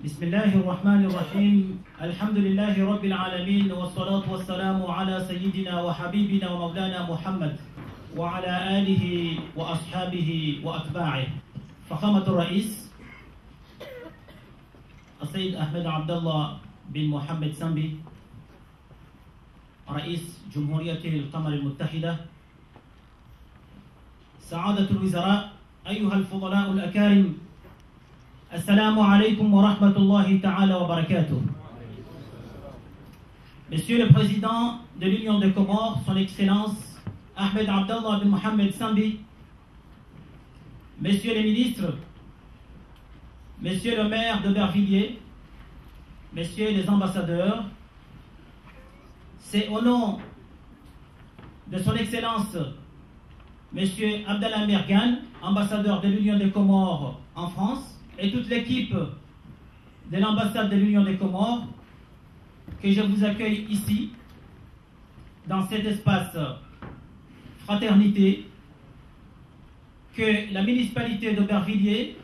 بسم الله الرحمن الرحيم الحمد لله رب العالمين والصلاة والسلام على سيدنا وحبيبنا ومولانا محمد وعلى آله وأصحابه وأتباعه. فخامة الرئيس السيد أحمد عبد الله بن محمد سامبي رئيس جمهورية القمر المتحدة، سعادة الوزراء، أيها الفضلاء الأكارم، Assalamu alaikum wa rahmatullahi ta'ala wa barakatuh. Monsieur le Président de l'Union des Comores, Son Excellence Ahmed Abdallah bin Mohamed Sambi, Messieurs les ministres, Monsieur le maire de Bervilliers, Messieurs les ambassadeurs, c'est au nom de Son Excellence Monsieur Abdallah Mergan, ambassadeur de l'Union des Comores en France, et toute l'équipe de l'ambassade de l'Union des Comores, que je vous accueille ici, dans cet espace fraternité, que la municipalité d'Aubervilliers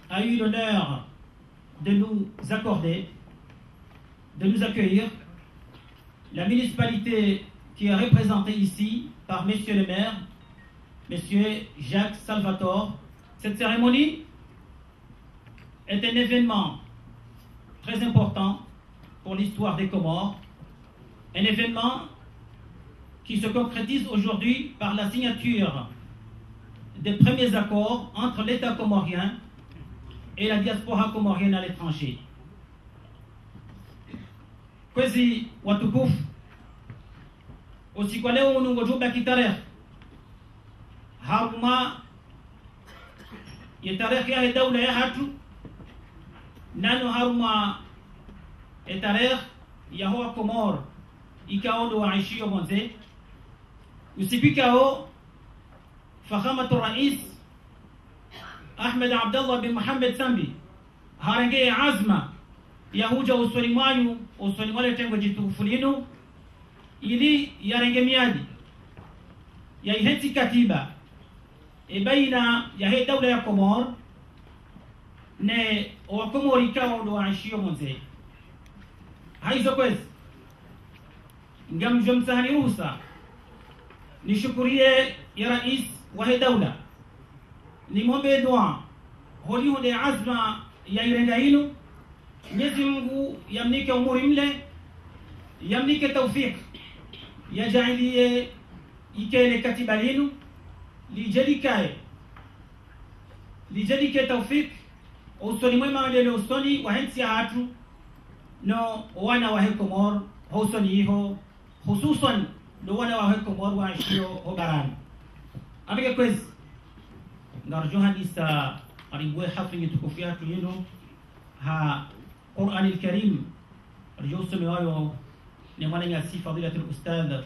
a eu l'honneur de nous accorder, de nous accueillir. La municipalité qui est représentée ici par Monsieur le maire, Monsieur Jacques Salvatore. Cette cérémonie est un événement très important pour l'histoire des Comores, un événement qui se concrétise aujourd'hui par la signature des premiers accords entre l'État comorien et la diaspora comorienne à l'étranger. Kwezi watukufu, usiku wa leo unangojuba kitarehe haruma ya tarehe ya dawla ya hatu nano haruma tarehe ya hoa Komor ikaondo waishio mwanze usipikao fakhamatu rais Ahmed Abdallah bin Mohamed Sambi harenge azma ya huja uswali mwanyu uswali wale tengo jitufulino ili yarenge miadi ya iheti katiba baina ya hii dawla ya Komor ne wa Komori kao ndo waishio mwanze haizo kwezi ngamjo msahani ruhusa nishukurie ya rais wa hii dawla ni mwombe dua holi hunde azma ya irenga hinu Mwenyezi Mungu yamnike umuri mle yamnike tawfik yajailie ikele katiba hinu lijadike tawfik usoni mwema wale usoni wa hensi hatu no wana wa Komor husoni hiho hususan ndo wana wa Komor waishio hogarani abike kwezi ngarjo hadisa aribwe hafli tukufu yatu yenu ha Qur'an al-Karim arjo usoni wayo ni mwana yasi fadilatul ustadh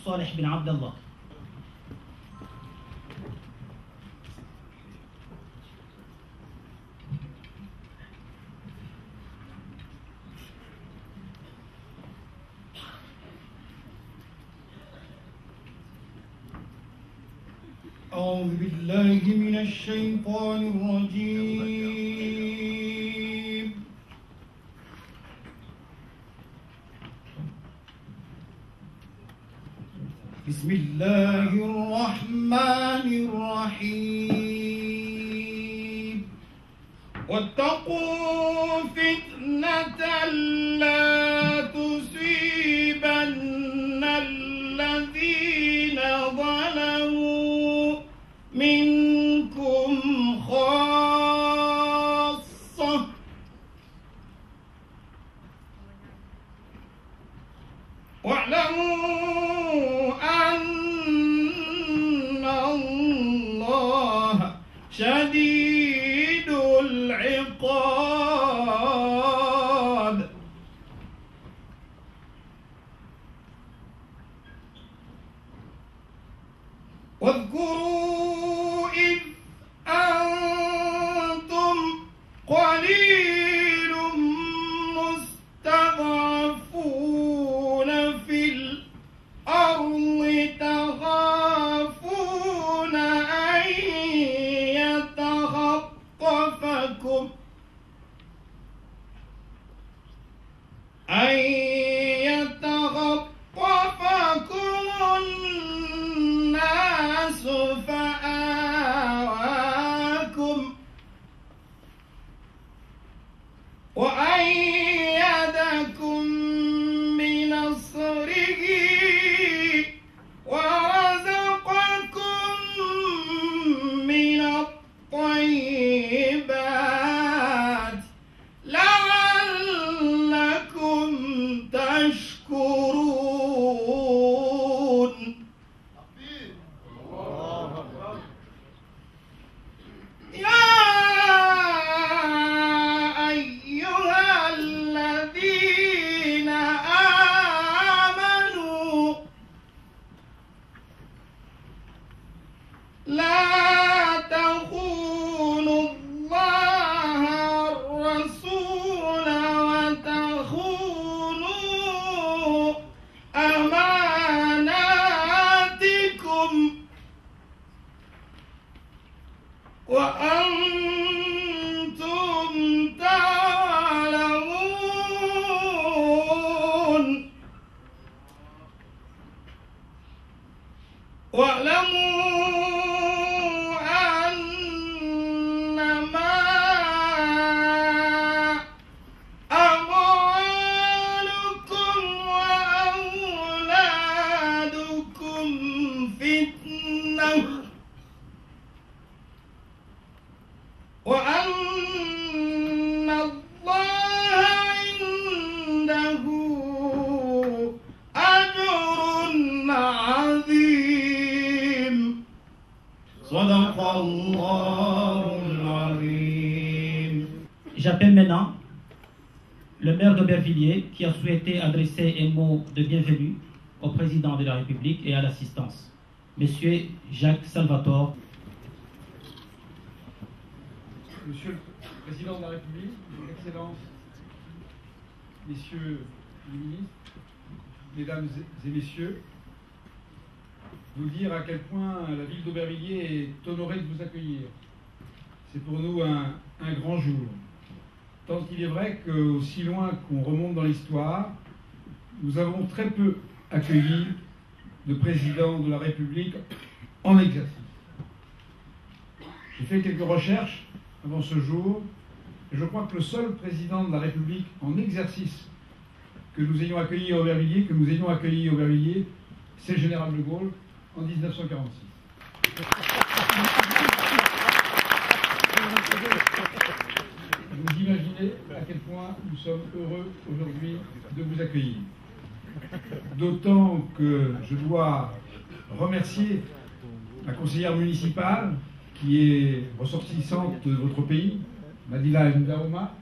Salih bin Abdallah. أعوذ بالله من الشيطان الرجيم. بسم الله الرحمن الرحيم. واتقوا فتنة لا تصيبن الذين ظلموا منكم خاصة الرقاب واذكروا إذ أنتم قليل مستضعفون في الأرض تخافون أن يتخطفكم الناس فآواكم وأيدكم بنصره ورزقكم من الطيبات لعلكم تشكرون. يا أيها الذين آمنوا لا تخونوا الله والرسول وتخونوا أماناتكم وأنتم تعلمون. واعلموا أنما أموالكم وأولادكم فتنة وأن الله عنده أجر عظيم. صدق الله العظيم. J'appelle maintenant le maire d'Aubervilliers qui a souhaité adresser un mot de bienvenue au président de la République et à l'assistance, Monsieur Jacques Salvatore. Monsieur le Président de la République, Excellences, Messieurs les ministres, Mesdames et Messieurs, vous dire à quel point la ville d'Aubervilliers est honorée de vous accueillir. C'est pour nous un grand jour. Tant il est vrai qu'aussi loin qu'on remonte dans l'histoire, nous avons très peu accueilli de président de la République en exercice. J'ai fait quelques recherches avant ce jour, et je crois que le seul président de la République en exercice que nous ayons accueilli à Aubervilliers, c'est le général de Gaulle en 1946. Vous imaginez à quel point nous sommes heureux aujourd'hui de vous accueillir. D'autant que je dois remercier la conseillère municipale qui est ressortissante de votre pays, Madila Ndaoma,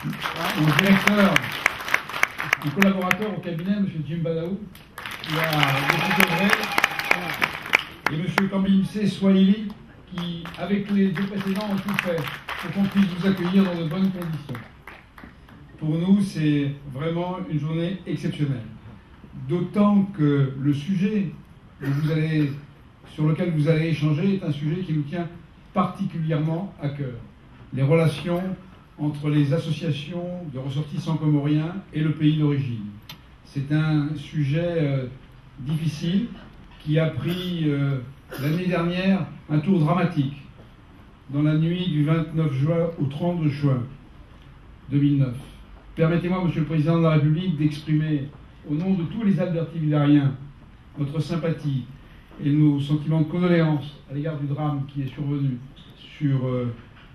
au directeur, le collaborateur au cabinet, M. Jim Badaou, qui a beaucoup œuvré, et M. Kambimse Swahili, qui, avec les deux précédents, ont tout fait pour qu'on puisse vous accueillir dans de bonnes conditions. Pour nous, c'est vraiment une journée exceptionnelle. D'autant que le sujet sur lequel vous allez échanger est un sujet qui nous tient particulièrement à cœur. Les relations entre les associations de ressortissants comoriens et le pays d'origine. C'est un sujet difficile qui a pris l'année dernière un tour dramatique dans la nuit du 29 juin au 30 juin 2009. Permettez-moi, Monsieur le Président de la République, d'exprimer au nom de tous les Albertivillariens notre sympathie et nos sentiments de condoléances à l'égard du drame qui est survenu sur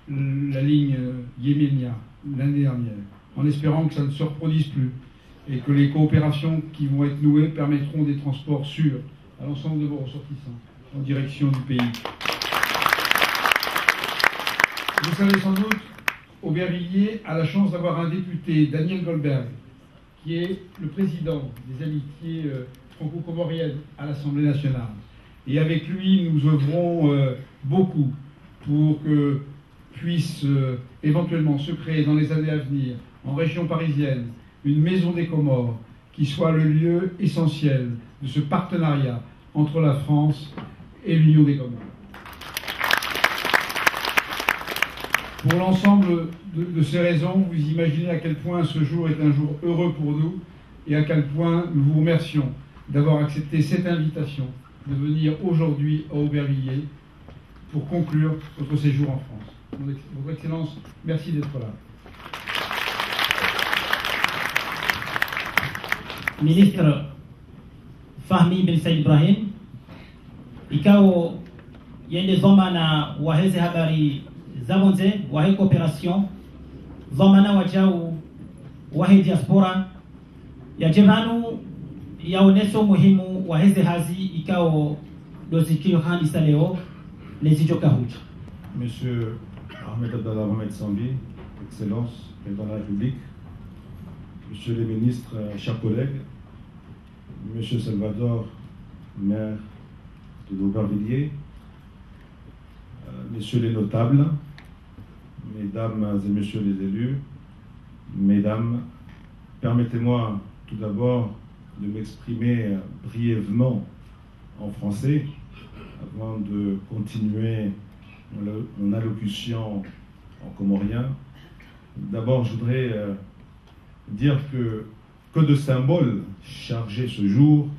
la ligne Yéménia l'année dernière, en espérant que ça ne se reproduise plus et que les coopérations qui vont être nouées permettront des transports sûrs à l'ensemble de vos ressortissants en direction du pays. Vous savez sans doute Aubervilliers a la chance d'avoir un député, Daniel Goldberg, qui est le président des amitiés franco-comoriennes à l'Assemblée nationale. Et avec lui, nous œuvrons beaucoup pour que puisse éventuellement se créer dans les années à venir, en région parisienne, une maison des Comores qui soit le lieu essentiel de ce partenariat entre la France et l'Union des Comores. Pour l'ensemble de ces raisons, vous imaginez à quel point ce jour est un jour heureux pour nous et à quel point nous vous remercions d'avoir accepté cette invitation de venir aujourd'hui à Aubervilliers pour conclure votre séjour en France. Votre Excellence, merci d'être là. Ministre Fahmi bin Said Ibrahim, ikao yende zomana waheze habari zabonze wahe cooperation zomana wajau wahe diaspora ya jevanu yaoneso muhimu waheze hazi ikao dozikio handisa leo lezijo kahuja. Monsieur Ahmed Abdallah Mohamed Sambi, Excellence, Président de la République, Monsieur les ministres, chers collègues, Monsieur Salvador, maire de Aubervilliers, Messieurs les notables, Mesdames et Messieurs les élus, Mesdames, permettez-moi tout d'abord de m'exprimer brièvement en français avant de continuer mon allocution en comorien. D'abord, je voudrais dire que de symboles chargés ce jour.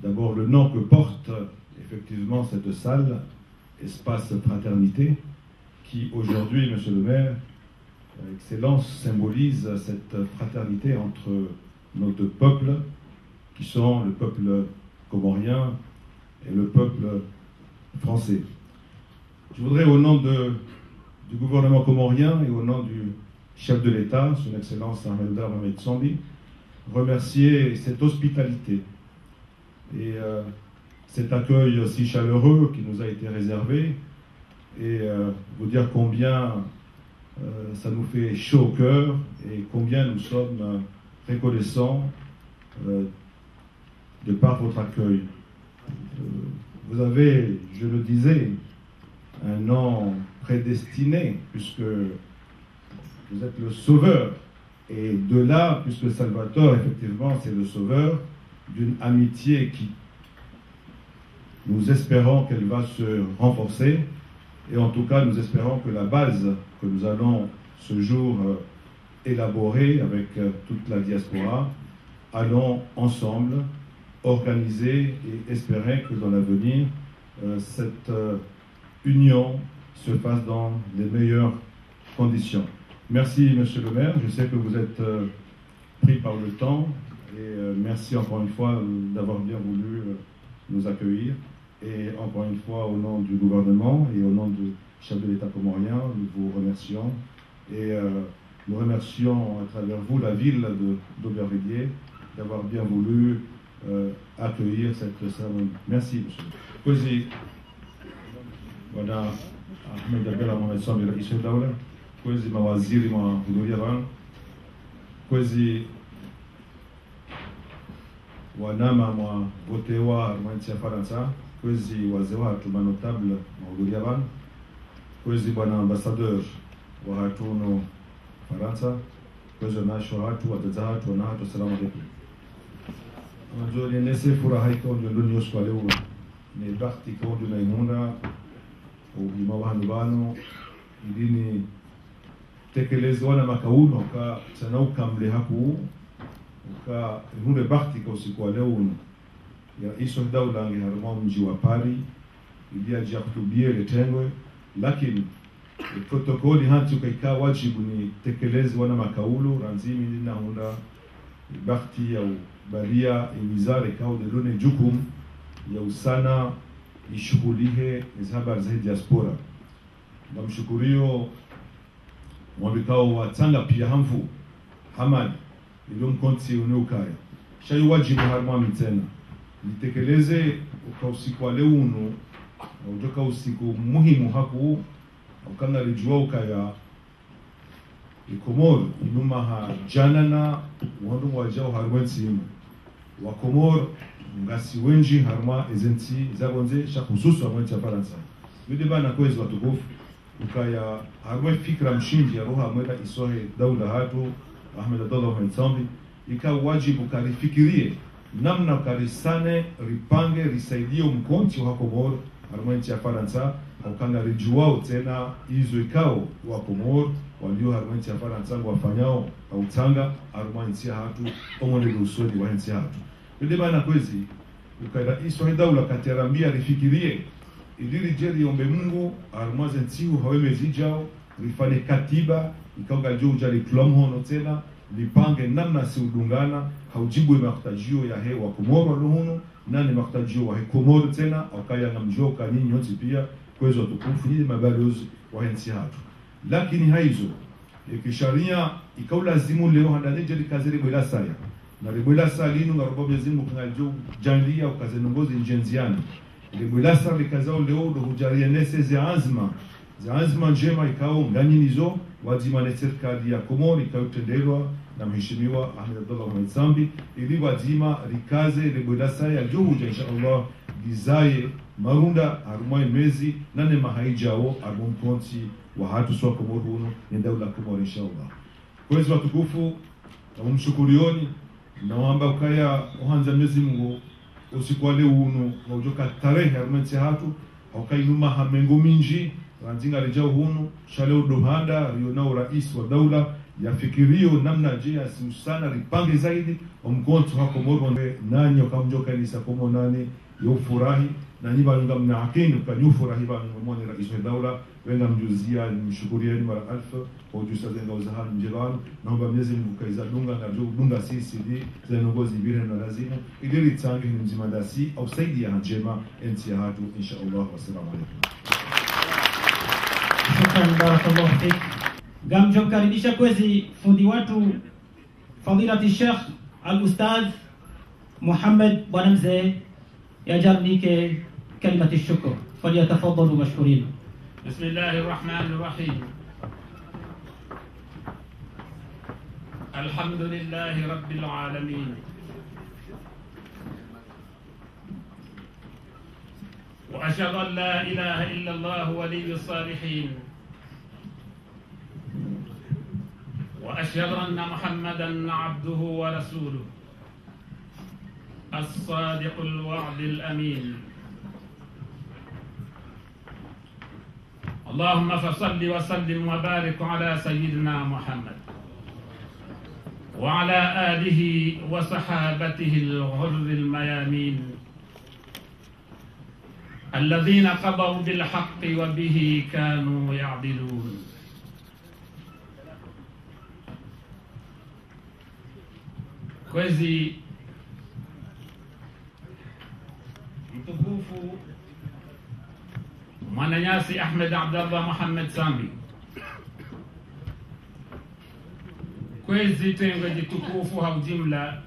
D'abord, le nom que porte effectivement cette salle, Espace Fraternité, qui aujourd'hui, Monsieur le maire, Excellence, symbolise cette fraternité entre nos deux peuples, qui sont le peuple comorien et le peuple français. Je voudrais, au nom du gouvernement comorien et au nom du chef de l'État, son Excellence Ahmed Abdallah Mohamed Sambi, remercier cette hospitalité et cet accueil si chaleureux qui nous a été réservé, et vous dire combien ça nous fait chaud au cœur et combien nous sommes reconnaissants de par votre accueil. Vous avez, je le disais, un nom prédestiné, puisque vous êtes le sauveur. Et de là, puisque Salvatore, effectivement, c'est le sauveur d'une amitié qui, nous espérons qu'elle va se renforcer. Et en tout cas, nous espérons que la base que nous allons ce jour élaborer avec toute la diaspora, allons ensemble organiser et espérer que dans l'avenir, cette union se fasse dans les meilleures conditions. Merci, Monsieur le maire. Je sais que vous êtes pris par le temps et merci encore une fois d'avoir bien voulu nous accueillir. Et encore une fois, au nom du gouvernement et au nom du chef de l'État comorien, nous vous remercions. Et nous remercions à travers vous la ville d'Aubervilliers d'avoir bien voulu accueillir cette cérémonie. Merci, monsieur. Kwezi, Bwana Ahmed Abdallah Mohamed Sambi, Rais wa Dawla, kwezi mawaziri mahudhuria bana, kwezi wanama mwa votewa nchi ya Faransa, kwezi wazee watu manotable mahudhuria bana, kwezi bwana ambassadeur wa hatuno Faransa, kwezi wanasho hatu wataza hatu wana hatu. Assalamu alaikum. Unajua ni nese furaha iko ndio ndio kwa leo ni bahati kwa ndio naimuna ubima wanu bano idini tekelezwa na makauno ka sana ukamle haku ka hunde bahati kwa siku leo ya iso dawla ngi harma mji wa Paris ili aje kutubie letengwe, lakini protokoli hantu kaika wajibu ni tekelezwa na makaulo ranzimi na hunda bahati ya balia wizara kao delone jukumu ya usana ishughulihe habari za diaspora. Namshukurio mwabikao watanga pia hamfu hamad ilio mkonti uneukaya shayi wajibu harma mitena nitekeleze ukausiku wa leunu ujoka usiku muhimu haku ukanga lijua ukaya Komor inuma ha janana wandu wajao harwensi wa Komor ngasi wenji harma ezenti zabonze shakususu amwanti ya Faransa yude bana kwezi watukufu ukaya harwe fikra mshindi ya roha mweka isohe daula hatu Ahmed Abdallah Mohamed Sambi ika wajibu karifikirie namna karisane ripange risaidio mkonti wa Komor harmenti ya Faransa haukanga rijuwao tena izo ikao wa Komor walio harmenti ya Faransa wafanyao hautanga harmenti ya hatu omone lusoni wa henti ya hatu yude bana kwezi ukaya isohe daula katerambia rifikirie idiri jeri ombe Mungu harmaze ntihu haweme zijao rifane katiba ikauga juu jari klomhono tena lipange namna si udungana haujibwe makutajio ya hewa Komoro luhunu nani makutajio wa Komoro tena au kaya na mjoka nini yote pia kwezo tukufu hili mabalozi wa hensi hatu lakini haizo kisharia ikaulazimu leo handane jeri kazeri bwela saya na ribwela salinu nga robo mwezimu kungajo jandia ukazenongozi njenziani ribwela sa likazao leo do hujaria nese ze azma njema ikao ndani nizo wazima na serikali ya Komori ikayotendelwa na mheshimiwa Ahmed Abdallah Mohamed Sambi ili wazima rikaze ribwelasa ya juhuja inshallah gizaye marunda harumai mezi nane mahaijao arbon konti wa hatu swa Komori huno ni daula Komori inshallah kwezi watukufu na mshukurioni na wamba ukaya uhanza mezi Mungu usiku wa leo huno na ujoka tarehe harumenti hatu haukainuma hamengo minji ranzinga rijao hunu shaleo dohanda rionao rais wa daula yafikirio namna jia siusana ripange zaidi omkonto hako Komoro nani wakamjoka nisa komo nani yofurahi na niba nga mnaakini ukanyufurahi ba mwone rais wa daula wenga mjuzia mshukurieni mara alfa kwa ujusa zenga uzahan mjilani naomba mnyezi mkaiza dunga na dunga sisi di zenongozi vile na lazima ili tangi ni mzimandasi au saidi ya njema enti ya hatu inshallah wassalamu alaikum. Shukran, barakallahu fik. Gamjo karibisha kwezi fundi watu fadilati Sheikh al-Ustadh Muhammad bwana mzee yajarnike kalimati shukr falyatafaddalu mashkurin. Bismillahir Rahmanir Rahim. Alhamdulillahi Rabbil Alamin. وأشهد أن لا إله إلا الله ولي الصالحين وأشهد أن محمدًا عبده ورسوله الصادق الوعد الأمين اللهم فصل وسلم وبارك على سيدنا محمد وعلى آله وصحابته الغر الميامين الذين قضوا بالحق وبه كانوا يعدلون kwezi mtukufu mwananyasi Ahmed Abdallah Mohamed Sambi kwezi tengwe jitukufu haujimla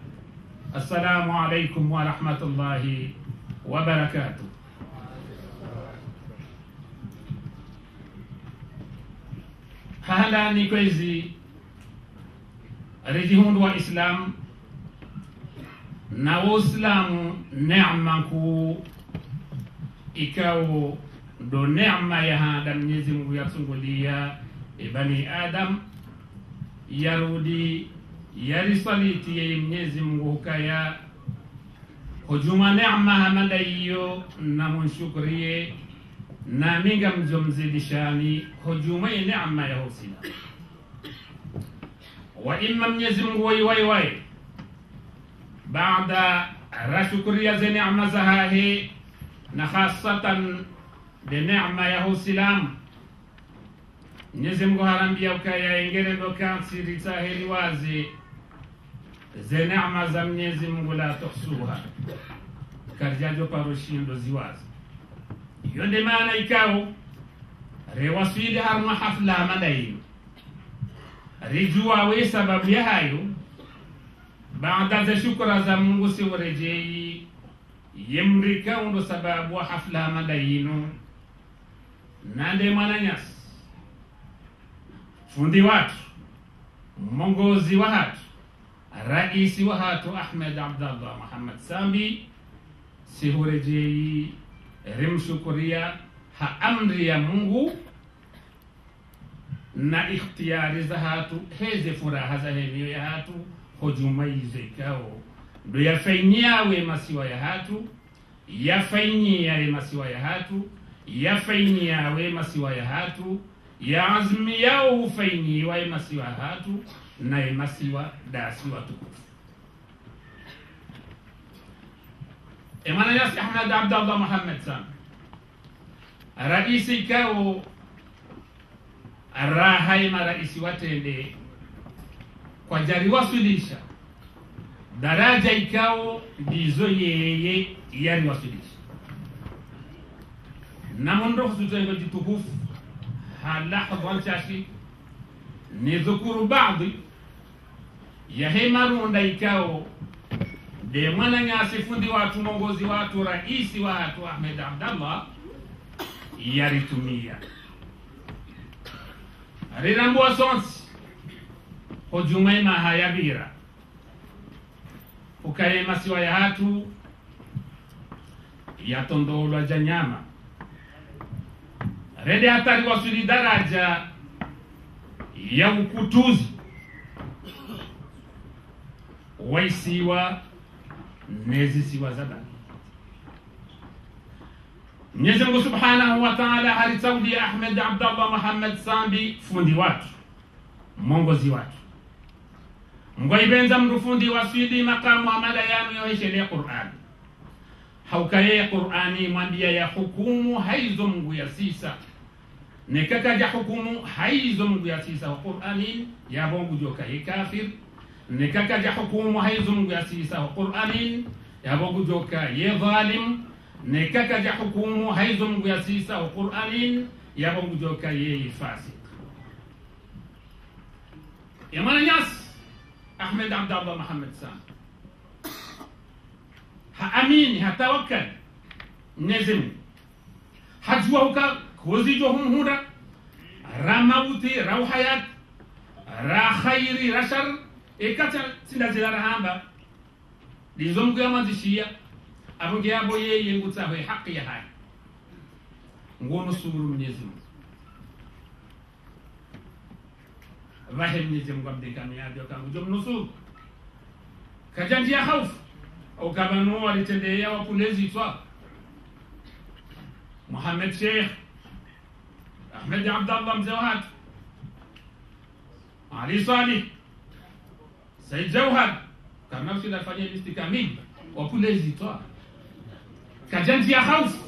assalamu alaikum wa rahmatullahi wa barakatuh. Hala ni kwezi rejihundu wa Islam na Waislamu neema ku ikao do neema ya hada Mwenyezi Mungu yatungulia bani Adam yarudi yarisaliti ya Mwenyezi Mungu kaya hujuma neema hamada hiyo na mshukuriye na minga mzomzidishani hujuma ya neema ya husina wa imma Mwenyezi Mungu wai baada rashukuriya za neema za hahe na khasatan de neema ya Uislamu Mwenyezi Mungu harambia ukaya ingere ndo kansiri saheli wazi za neema za Mwenyezi Mungu la tuhsuha karjajo paroshindo ziwazi yonde maana ikao rewasili harma hafla madaini rijua we sababu ya hayo baada za shukra za Mungu si urejei yemrika ndo sababu wa hafla madaino nande mwananyasi fundi watu mongozi wa hatu raisi wa hatu Ahmed Abdallah Muhammad Sambi sihurejei rimshukuria ha amri ya Mungu na ikhtiyari za hatu heze furaha za henio ya hatu hojumaize kao ndo yafainia masiwa ya hatu yafainia masiwa ya hatu yafainia masiwa ya hatu ya azmi yao hufainiwa masiwa ya hatu na masiwa dasiwa tukufu. Emana yasi Ahmed Abdallah Muhammad Sambi raisi kao rahai maraisi watende kwa jari wasulisha daraja ikao ndizo yeye yari wasulisha na mondo kusutengo jitukufu halahadha chashi ni dhukuru baadhi ya hemarunda ikao de mwana nyasi fundi watu mongozi watu raisi wa hatu Ahmed Abdallah yaritumia rirambua sonsi hojumaima hayabira ukaye masiwa ya hatu yatondolwa janyama rede hatari wasuli daraja ya ukutuzi waisiwa nezisiwa zadani. Mwenyezi Mungu Subhanahu wa Ta'ala halitaudi Ahmed Abdallah Muhammad Sambi fundi watu mongozi watu mgoibenza mrufundi wasidi makamu amala yanu yoheshele Qur'an haukaye Qur'ani mwambia ya hukumu haizo Mungu ya sisa nekaka ja hukumu haizo Mungu ya sisa wa Qur'ani ya bongu joka kafir nekaka ja hukumu haizo Mungu ya sisa wa Qur'ani ya bongu joka ye zalim nekaka ja hukumu haizo Mungu ya sisa wa Qur'ani ya bongu joka ye fasik. Yamana nyas Ahmed Abdallah Muhammad Sambi haamini hatawakkal nezemu hajwa uka kozijo humhura ramauti rauhayat ra khairi rashar ekata sindazira rahamba dizomgu yamazishia abonge abo yeye ngutsaho haki ya hai ngono suru Mwenyezi Mungu vahe Mwenyezi Mungu abdekami yadio kangu jomnusuru kajanjia khaufu au kabanu walitendea wapulezi twa Muhammad Sheikh Ahmed Abdallah Mzawad Ali Salih Said Jawhar kama sisi tunafanya listi kamili wapulezi twa kajanjia khaufu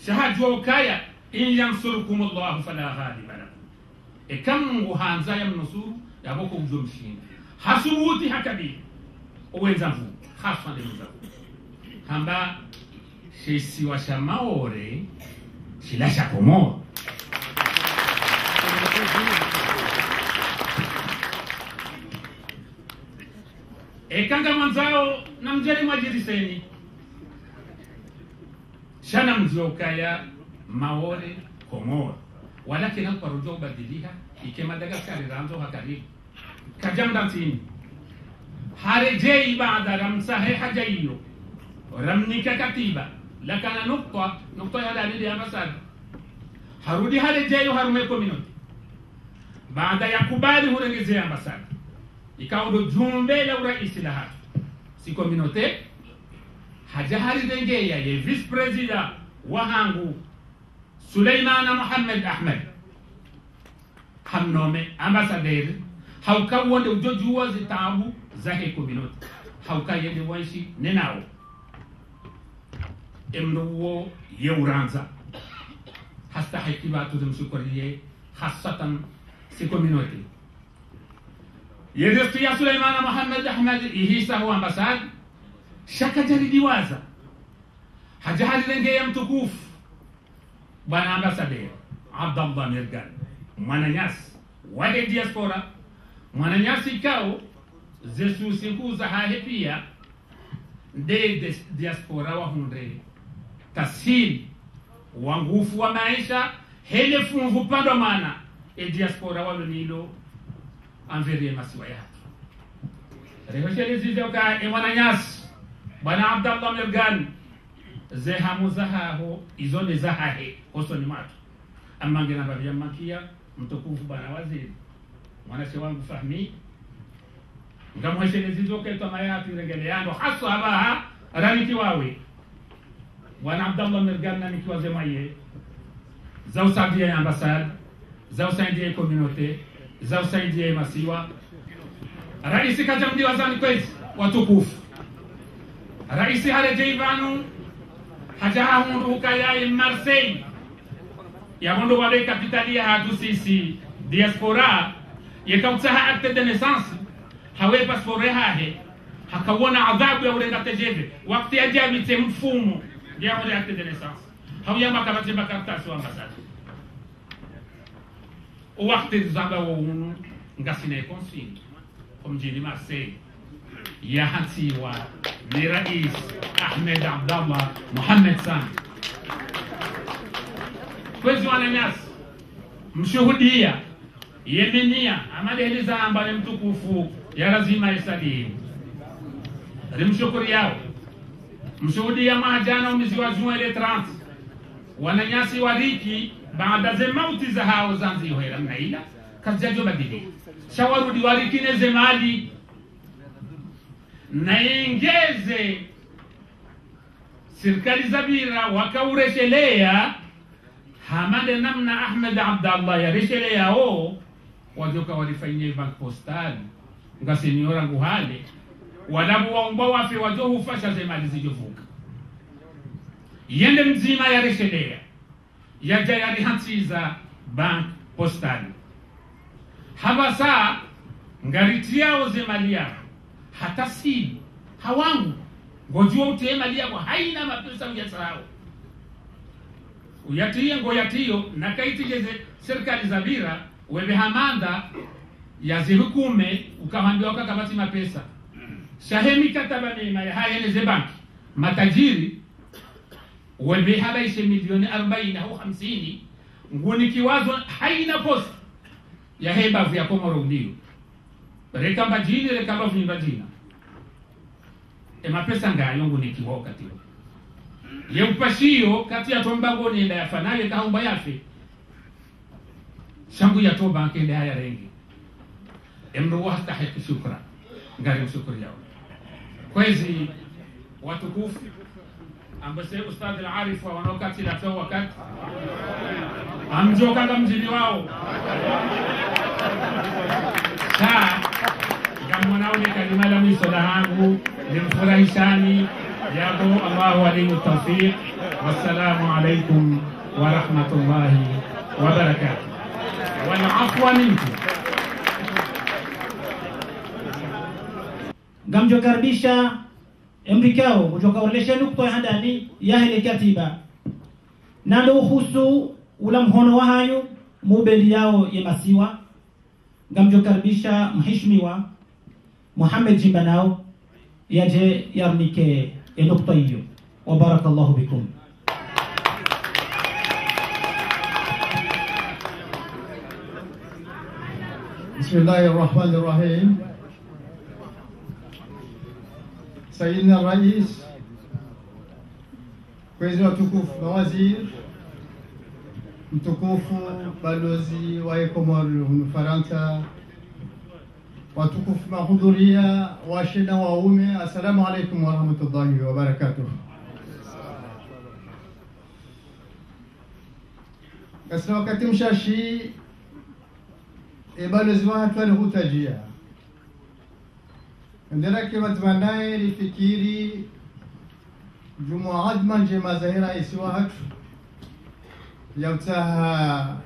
shahadu wakaya in yansurukum Allah fala ghaliba lakum ekamu hanza ya mnusuru yaboko ujomshinda hasubuti hakabili uwenzavu haswa ni mzavu hamba shisi wa shamaore shilasha komo ekanga manzao na mjeri mwajiriseni shana mziokaya maore komo walakini kwa rujo badiliha ikema Madagascar ranzo hakaribu kajamda mtini harejei baada ramsahe hajaiyo ramnika katiba lakana nukta ya dalili ya masad harudi harejei harume community baada ya kubali hurengezea ambasada ikawa ndo jumbe la uraisi la hatu si community hajahari dengeya ye vice president wahangu Suleimana Muhammad Ahmed hamnome ambassadeur haukawonde ujojuwa zitabu zahe community haukayende wanshi nenao emruwo yeuranza hasta haikibatu zimshukuriye hasatan si community yerestu ya Suleimana Muhammad Ahmed ihisa huwa ambasad shaka jaridiwaza hajahali lenge ya mtukufu bwana ambassadeur Abdallah Mirgan mwananyasi wale diaspora mwananyasi ikao zesu sikuza hahe pia de diaspora wa hundre tasili wangufu wa maisha hele fungu pando mana diaspora walo nilo anverie masiwa yatu rehoshe zizo ka e wananyasi bwana Abdallah Mergan ze hamu zahaho izone zahahe osoni matu amangena babia makia mtukufu bwana waziri mwanashe wangu Fahmi ngamweshe zizo ka tama yatu regeleano hasa abaha raniki wawe bwana Abdallah Mergan na nikiwa zemaye za usaidia ya ambassade za usaidia ya communauté za usaidia ya masiwa raisi kajamdi wazani kwezi watukufu raisi hareje ivanu hajaha hundu hukaya Marseille ya hundu wale kapitali ya hatu sisi diaspora yakautaha acte de naissance hawe passport hahe hakawona adhabu ya urenga tejeve wakati ajabi te mfumo ya wale acte de naissance hawya makabati makartasi wa ambassade wakati zamba wa unu ngasine consigne mjini Marseille ya hansiwa ni Rais Ahmed Abdallah Mohamed Sani kwezi wananyasi mshuhudia yemenia amadeliza ambale mtukufu ya lazima isalimu rimshukuri yao mshuhudia mahajana umizi wa juan ile 30 wananyasi wariki baada ze mauti za hao zanzi yohera mnaila kajajo badili shawarudi warikine zemali na ingeze serikali zabira wakaureshelea hamade namna Ahmed Abdallah ya reshelea o wajoka walifanyia bank postal nga seniora nguhale wadabu waomba wafe wajohu fasha zemali zijovuka yende mzima ya reshelea ya jayari hansiza bank postal habasa ngaritiao zemali yao hata si hawangu ngojua utemali yako haina mapesa uyasahau uyatiye ngoyatiyo nakaitijeze serikali za bira webe hamanda ya zihukume ukahambiwa kakabati mapesa shahemi kataba neema ya hayeneze banki matajiri webe habaishe milioni 40 au 50 nguni kiwazo haina posta ya hebavu ya Komoro ndio rekamba jini rekamba vunyiba jina mapesa ngayo nguni kiwao katiwa ye upashio kati ya tombango ni nda yafanaye kaumba yafe shangu ya toba nkende haya rengi emru wastahiki shukra ngari mshukuri yao kwezi watukufu ambase ustadhi al-Arif wa wanokati la tawa wakati amjoka kama mjini wao saa ngamwana ule kalima la mwisho la hangu nimfurahishani yako Allahu alayhi tawfiq wassalamu alaykum wa rahmatullahi wa barakatuh wal afwa minkum ngamjokaribisha emrikao kutoka uleshenu kutoa handani ya ile katiba nando husu ula mhono wa hayo mubeli yao yemasiwa ngamjokaribisha mheshimiwa Muhammad Jimbanao yaje yarnike nukta hiyo wa barakallahu bikum. Bismillahir Rahmanir Rahim. Sayyidina Rais, kwezi watukufu mawaziri, mtukufu balozi wa Komoro Ufaransa, watukufu mahudhuria, washina waume, assalamu alaikum wa rahmatullahi wa barakatuh. Kasna wakati mshashi balozi wa hatu alihutajia ndera ke watmandae lifikiri jumuad manje mazahira isiwa hatu yautaha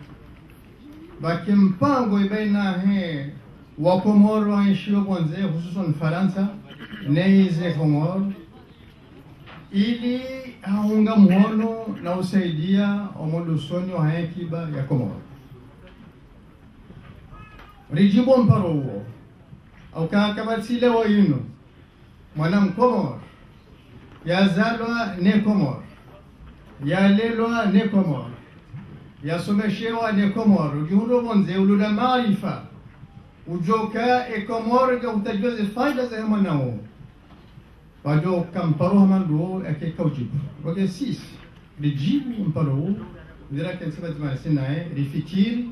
baki mpango baina he wa Komoro waishio kwanze hususan Faransa neize Komoro ili haunga mhono na usaidia omodusoni wa hekiba ya Komoro rijibo mparo huo au kakabatile wa yino mwana Komoro yazalwa ne Komoro yalelwa ne Komoro yasomeshewa ne Komoro juhundo bonze ulula maarifa ujoka e Komoro ga utajoze faida za manao bado kamparo hamando ake kaujibu wage sis lijibu mparo dira kan sabat ma sinae rifikiri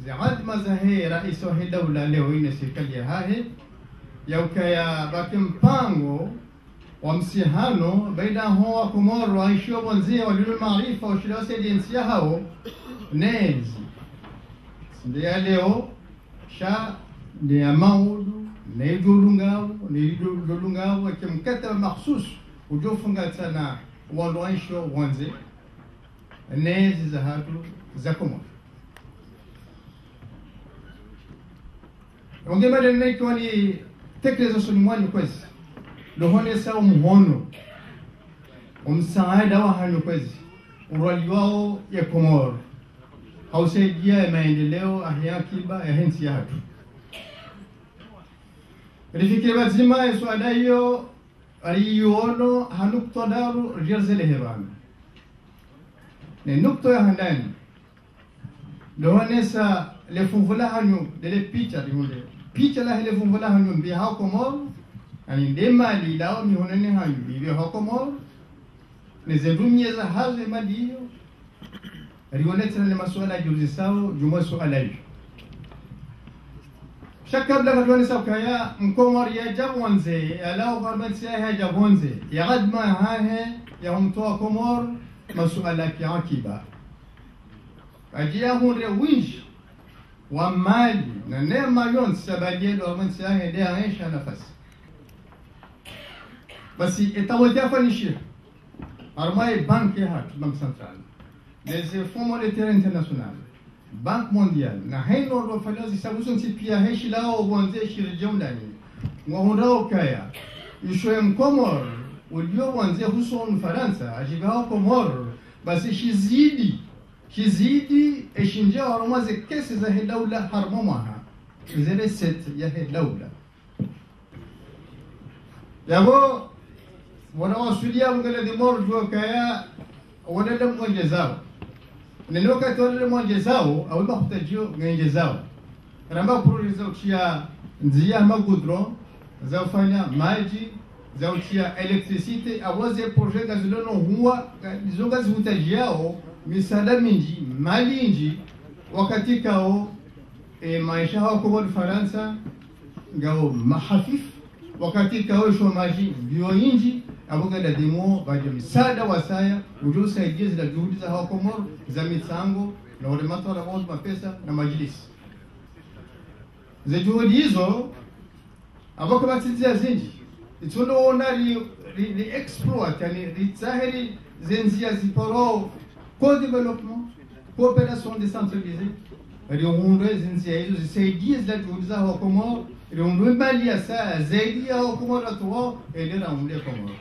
zaad mazahe rais wa dawla leo ina serikali ya hahe yaukaya baki mpango wa msihano baina hoa Komoro aishio wanzie walio maarifa wa shirika saidiensia hao nezi ndia leo sha ndia maudu neidulungao akimkata mahsus ujofunga sana walo aishio wanze nezi za hatu za Komoro ongemale naikiwa ni tekelezo sunimwani kwezi lohone sawa muhono msaada wa hanyo kwezi urali wao ya Komoro hausaidia ya maendeleo ahya kiba ya hensi ya hatu rifikiri bazima ya suada hiyo aliyuono hanukto daru jerzele hebana ne nukto ya handani lohone sa lefumvula hanyo dele picha la lefumvula hanyo biha Komoro ani demali lao mi honene hanyu bibi Komoro ne zedumye za haze madiyo rionetana le masuala juzi sao jumo suala hiyo shakabla kadwani sao kaya mkomori ya jabonze alao farmasi ya jabonze ya gadma hahe ya mtoa Komoro masuala ya akiba ajia hunre winji wa mali na neema yon sabajelo farmasi ya de aisha nafasi basi etawotia fanishia armai banque banque centrale les fonds monétaires internationaux banque mondiale na haino ro falazi sabuson sipia heshi lao wanze shirje ndani ngorao kaya ishoye Komoro ulio wanze huson Faransa ajiba Komoro basi shizidi eshinje armaze kesi za dawla harmomaha zile set ya dawla yabo wanawasulia mgala di morjo kaya wadada mwenye zao nenoka tole mwenye zao au bakutajio mwenye zao ramba prorizo kia nzia magudro za fanya maji za utia electricity awaze projet gazilono huwa zonga zivutajiao misada mingi malinji wakati kao maisha hao kwa Faransa ngao mahafif wakati kao shomaji bio inji abuga da demo baje msaada wa saya ujosaidia zile juhudi za Komoro za misango na wale matoa wa mapesa na majlisi za juhudi hizo abako batizia zinji itono ona li exploit yani ritaheri zenzia ziporo co-développement coopération décentralisée riondwe zenzia hizo zisaidia zile juhudi za Komoro riondwe mali ya saa zaidi ya Komoro tu elera umle Komoro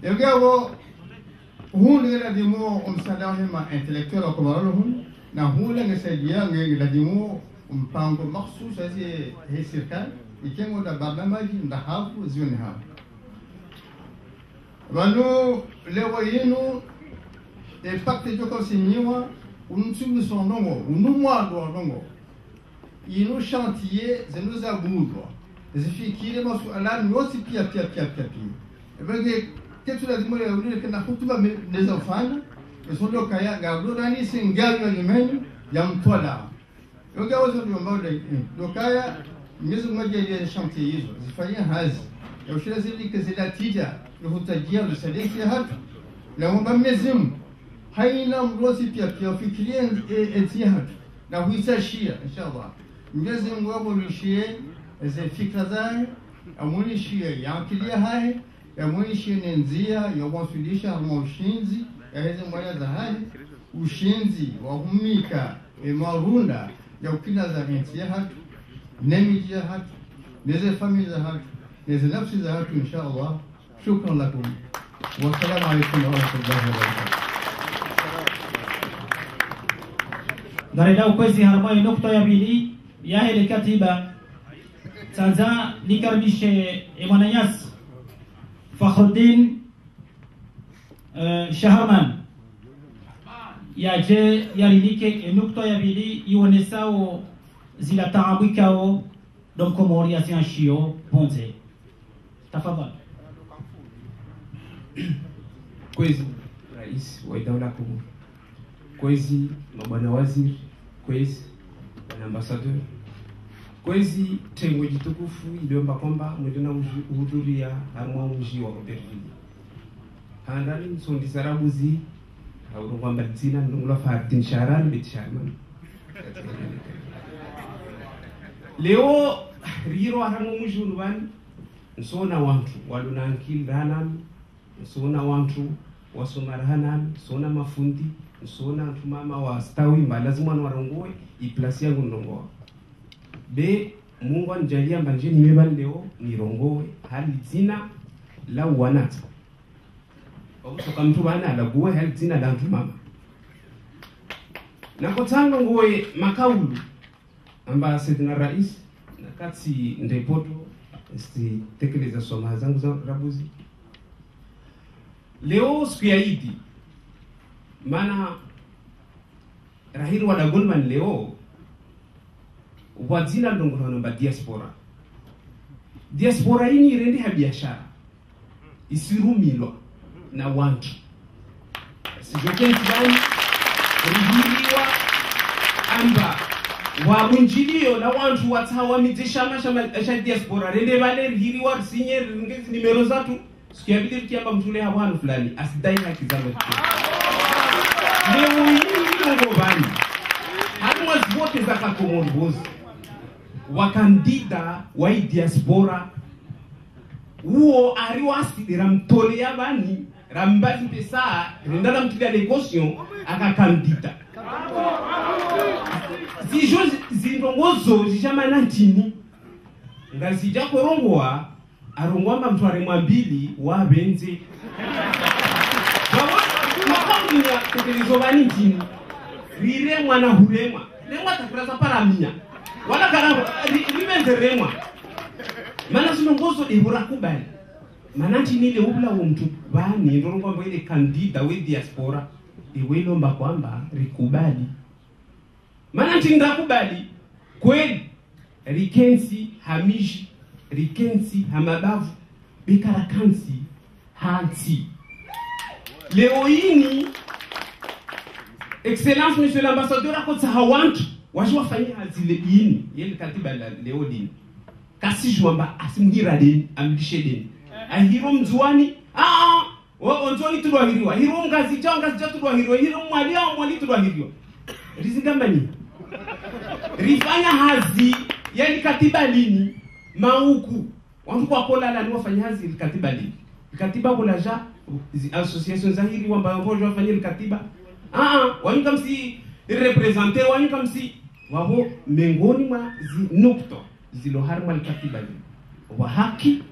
Yagao hule la demo msaada hema intellectuel wa Komoro hun na hule ngesaidia la demo mpango mahsus azi he serikali ikengo da barnamaji ndahafu zione hapo wano lewa yenu e pacte joko sinyiwa unsumu sonongo unumwa ndongo ino chantier zenu za bundo zifikire masuala nyosi pia ebege ketu lazima ya ulile kana hutuba neza fanya esondo kaya gablo dani singali wa limenyu ya mtwala yoga wazo ndio mbao dokaya mizo moja ya chantier hizo zifanyia hazi ya ushira zili kazila tija hutajia lusadiki hatu na mwamba mmezimu haina mrosi pia fikiria eti hatu na huisashia inshallah mmezimu wabo lishie ze fikra zao amunishie yankilia hai yamuishi nenzia yobonsulisha harmoshinzi yaheze mwaya za hali ushinzi wahumika marunda ya ukina za nenzia hatu nemiji ya hatu neze familia za hatu neze nafsi za hatu inshallah shukran lakum wassalamu alaikum wa rahmatullahi wa barakatuh darida ukwezi harmoni nukta ya pili ya ile katiba sasa nikaribishe Mwananyasi Fakhruddin Shaharman yaje yaridike nukta ya pili ionesao zila tarabwikao dom komori azianshio bonze tafadhali. Kwezi rais wa idara ya Komoro, kwezi mabwana waziri, kwezi bwana ambassador, kwezi tengo jitukufu iliomba kwamba mwendena uhudhuria harumwa mji wa Aubervilliers handani msondi sarabuzi au kwamba zina ndungula fardin sharan bitsharman leo riro harumwa mji unwani nsona wantu walunankil ranan nsona wantu wasomarahanan nsona mafundi nsona mama wa stawi mba lazima warongoe iplasi yangu ndongoa be Mungu anijalia mbanje nimebani leo nirongoe hali zina la wanata kutoka mtu bana alaguwe hali zina la mtu mama na kotango ngoe makaulu amba sedina rais na kati ndepoto sti tekeleza soma zangu za rabuzi leo siku ya Idi maana rahiri wa Goldman leo wazina ndongono ba diaspora hii irendi ha biashara isirumilwa na wantu sijokenzi bani rihiriwa amba wabunjilio na wantu watawa mitishama shama diaspora rende bale rihiriwa sinye ngezi nimero zatu sikiabidi kiamba mtule hawanu fulani asidai haki zangu leo hii ngo bani hatu wote za Komoro bozi wakandida wa diaspora uo ariwasi ramtole yabani rambazi pesa rendana mtida negosio akakandida zijo zindongozo zijamana ntini ngazija korongoa arongwamba mtu aremwambili wa benze makambinya kutelizo bani ntini rire mwana hurema lemwa takraza paramia wala kana ribenderemwa mana sinongozo ibura kubali mananti nile ubla mtu bani ndoro kwamba ile kandida we diaspora iwelo mba kwamba rikubali mananti ndakubali kweli rikensi hamishi rikensi hamabavu bikarakansi hansi leo ini excellence monsieur l'ambassadeur akotsa hawantu wajwafanyia hazile dini yele katiba la leo dini kasi jwamba asimhira dini amlishe dini ahiro mzuani onzoni tudwahiriwa hiro ngazi tudwahiriwa hiro mwali tudwahiriwa rizingambani rifanya hazi yele katiba lini mauku wantu kwa kola la wafanya hazi katiba lini katiba kola ja association zahiri wamba wafanya katiba wanyuka msi representer wanyuka msi wao mengoni mwa nukto ziloharma katiba wa haki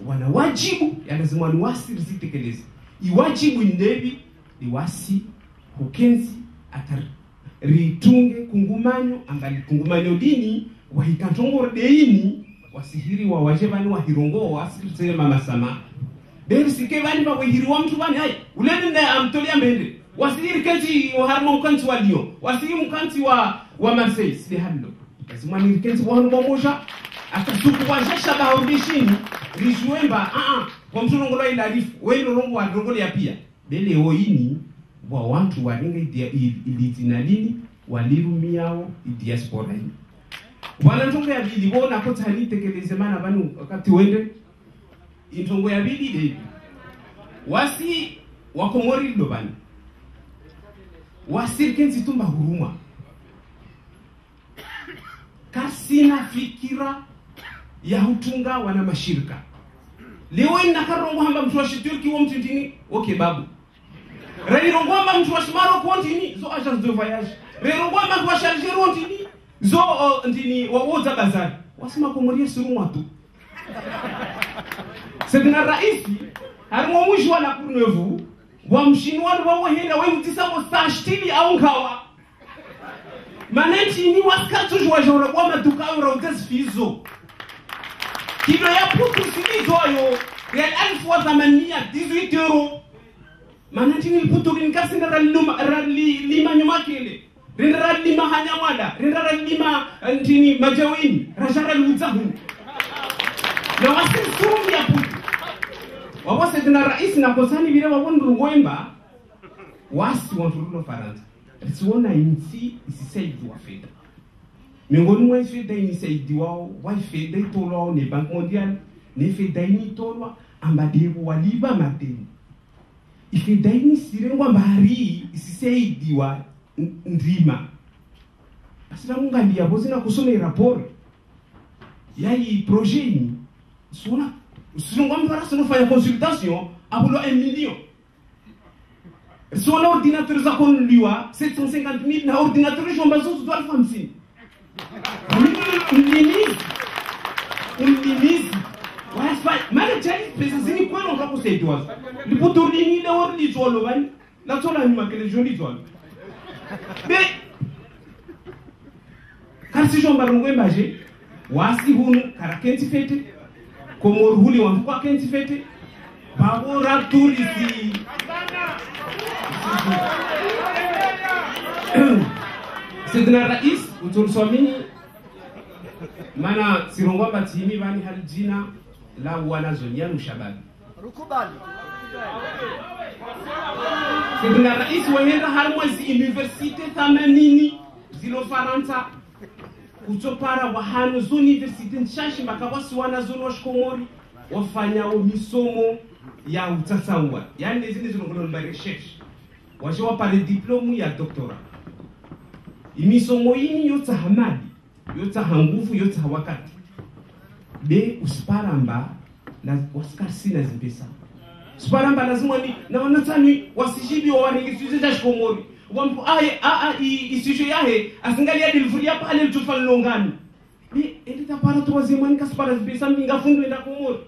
wana wajibu ya lazima ni wasiri zitekeleze iwajibu ndebi iwasi hukenzi atar ritunge kungumanyo angali kungumanyo dini wahikantongo deini wasihiri wa wajebani wa hirongo wasiri sema masama beri sike bani ba wihiri wa mtu bani hai ulende na amtolia mbende wasihiri kenzi harma mkanzi walio wasihiri mkanzi wa Marseille sile hando lazima ni kenzi wa harma moja akasuku wajesha bahodishini rijuemba kwa mtu ngolo ila rifu wewe rongo wa rongo ya pia bele oini wa watu walinga ilitina lini walirumiao diaspora hii wanantongo ya bili bona ko tani tekeleze mana banu wakati wende intongo ya bili de wasi wakomori lobani wasirkenzi tumba huruma kasina fikira ya hutunga wana mashirika leo ina karongo hamba mtu wa shiturki wa mtindini okay babu reirongo hamba mtu wa shimaro kwa ntini zo agence de voyage reirongo hamba mtu wa chargeur ntini zo ntini wa oza bazari wasima komoria surumwa tu sedina raisi harimo mwisho wala kurnevu wa mshinwani wa henda wa mtisamo stashtili au ngawa manenti ni waskatu jwa jora kwa maduka rotes fizo kilo ya putu silizoyo real 1818 euro manenti ni putu kinkasinga lima nyuma kile rindara lima hanyamwada rindara lima ndini majawini rajara luzahu na wasisumi ya putu wawase tena rais na kosani vile wabondu wemba wasi wanturulo Faransa risiona insi isisaidi wa feda miongoni mwa feda inisaidi wao wa feda itolwa ne Banque Mondiale ne feda initolwa ambadebo waliba mateni ifeda inisirengwa mbari isisaidi wa ndima asira mungandia bozina kusome rapport yayi projet ni sona sirengwa mbara sono fanya consultation abulo 1 million son ordinateur za konliwa 750,000 na ordinateur jomba zozo doit le famsi unlimizi wasfa mara chali pesa zini kwa ndo kwa kusaidiwa lipotorni ile ordi zolo bani la sola ni makele joli zolo be kasi jomba ngwembaje wasi hunu karakenti fete komor huli wa kwa kenti fete babora tulisi Sidna Rais utumsomini mana sirongwa batimi bani haljina la wana zonia mshababi rukubali Sidna Rais wahenda harmwezi universite thamanini zilo Faransa kutopara wahano zo universite nshashi makawasi wana zono shkomori wafanya misomo ya utasawa yani zini zilongolo ba recherche wajewa pale diplome ya doctorat imisomo yini yota hamadi yota hangufu yota wakati be usparamba na waskarsi na zimpesa usparamba lazima ni na wanatani wasijibi wa waringisize za shikomori wampu isisho yahe asingalia delivery hapa ale tufa longani be elita para troisième kaspara zimpesa minga fundu enda komori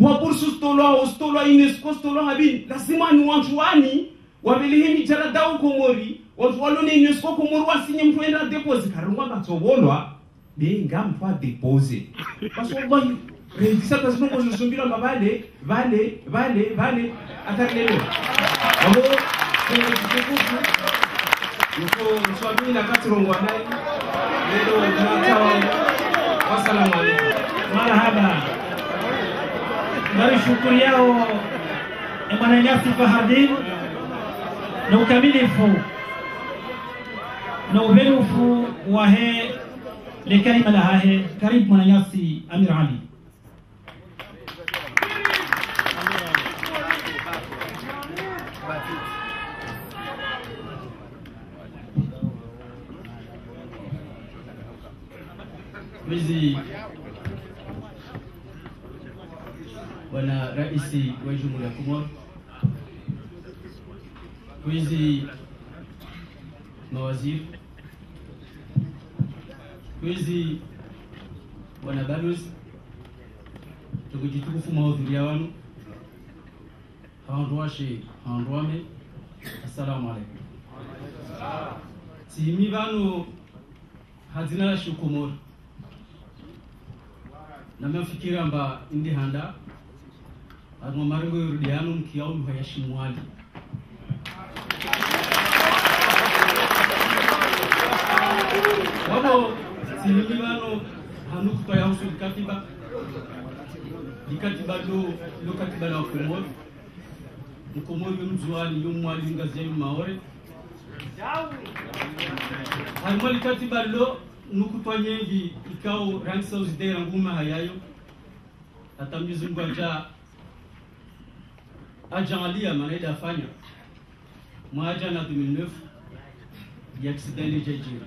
wabursu stolo UNESCO stolo habini lazima ni wantuani wabelihimi jara dau komori watu walone UNESCO komori wasinye mtu enda deposit karungwa batsobolwa benga mtu a deposit parce que wallahi rendisa tasino ko zumbira mabale vale atakele abo yuko swabini na katrongwa naye leo tunatawa wasalamu alaykum marhaba bari shukuri yao Mwananyasi Fahadin na ukamilifu na uberufu wa he le kalima la hahe karibu Mwananyasi Amir Ali. Wizi Bwana Raisi wa Jamhuri ya Komoro, wizi mawaziri, wizi Bwana Balozi, tukijitukufu mahudhuria wanu, hawanduwashe, hawanduwame, assalamu alaikum. Simi banu hazina la Komoro, na mnafikira mba indi handa Arma marengo yurudiano mkiao mhayashimwali wabo sinilibano hanu kutoya husu likatiba lo katiba la Komoro Komoro mzuali yumwali ngazi ya maore Arma likatiba lo nukutoa nyengi ikao ranks of the nguma hayayo atamjizungu ajalia manaida afanya mwaja na 2009 ya accident jajira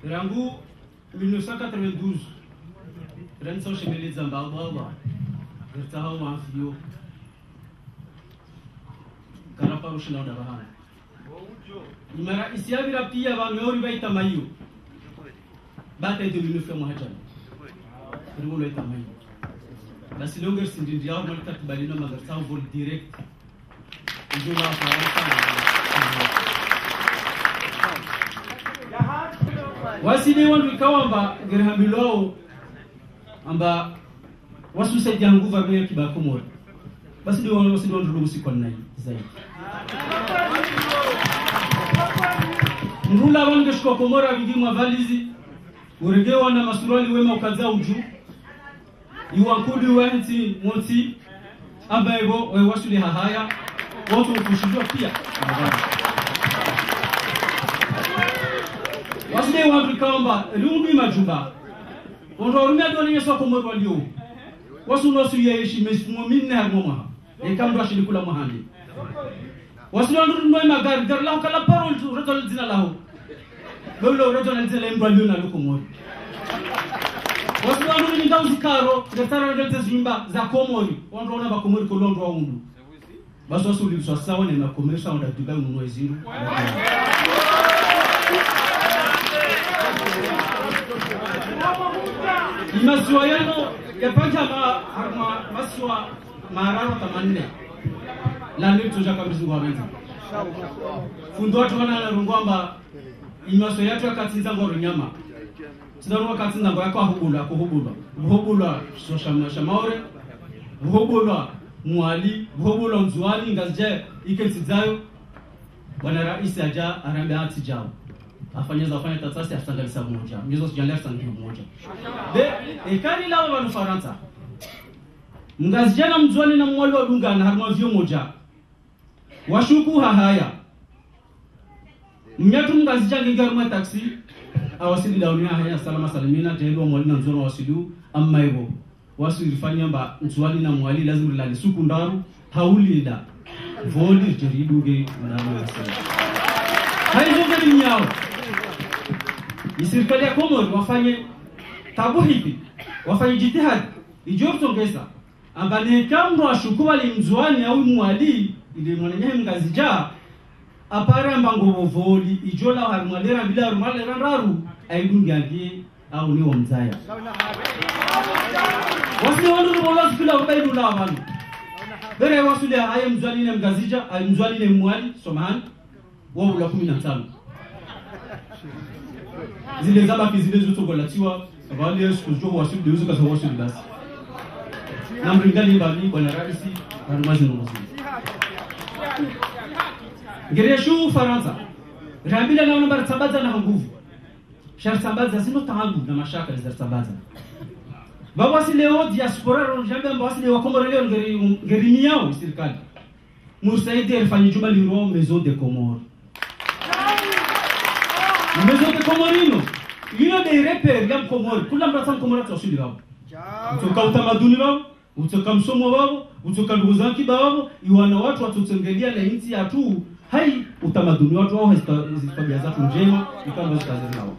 rangu 1992 ranso shemeli zambaba gertaho wafio karapa rushina dabahana imara isiabira pia banori baita mayo bata 2009 mwaja rulo ita mayo basi longer sindindi yao malika tubalina magarta vol direct ndio la wasini wandu ikawamba gerhamilo amba wasu saidia nguvu ya kiba Komoro basi ndio wasini wandu lusi kwa nai zaidi Mrula wange shiko Komora vingi mavalizi uregewa na masuruali wema ukaza uju iwankudi wenti monti abaibo wewasuli hahaya watu ukushindwa pia wasile wangu kamba lungu majumba ondo rumia doni yeso Komora walio wasu no su yeshi mesfumo minne harmoma e kamdo ashili kula mahandi wasile wangu no magar gar la kala parol tu rotol dina lahu lolo rotol dina lemba liona lukomori wasile wangu ni ndauzi karo ngatara ngate zimba za Komori ondo ona ba Komori ko londo wa undu baso suli so sawa ne na commerce onda dubai uno eziru Imaswa yano ya panja maswa mararo tamanne la nito jaka mzigo wa meza fundo watu wana rungwamba imaswa yatu akatinza ngoro nyama sidaruwa katinza ngoro yako hubula so shamaure hubula mwali hubula mzuali ngazje iketizayo bwana rais aja arambia atijao afanya tatasi asangalisa moja ngizo sijalea sangi moja de ekani lao wa Faransa ngazijana mzwani na mwali wa dunga na harma vyo moja washuku hahaya mnyatu ngazijana ngaruma taksi awasili daunia haya salama salimina jelo mwali na mzwani wasilu amma hivyo wasu ilifanya mba mzwani na mwali lazima lali suku ndaru haulinda voli jeriduge na mwasili haizo gani mnyao serikali ya Komori wafanye tabu hivi wafanye jitihad ijotongeza ambane kamro ashukua limzwani au mwali ile mwanenye mgazija apare mbango vovoli ijola harmalera bila harmalera raru aidungiagie au ni omzaya wasi wandu bola sikila ubaidu la abantu bere wasuli aye mzwani na mgazija aye mzwani na mwali somahani wao la 15 zile zaba zile zote golatiwa wale sikujo wasuli deuzo kaza wasuli basi na mringali bali bwana rais harmazi no mzee Gereshu Faransa Rabila na namba tsabaza na nguvu shar tsabaza sino taabu na mashaka za tsabaza baba si leo diaspora ro jambe mbasi leo Komoro leo ngerimiao serikali Mursaidi alifanya juma liro maison de Comores maison de Comorino ino de repere ya Komoro kula mrasa Komoro tosuli babo utoka utamaduni babo utoka msomo babo utoka nduguzanki babo iwana watu watutengelia na inti ya tu hai utamaduni watu wao hazifabia zatu njema ikamba zikazi nao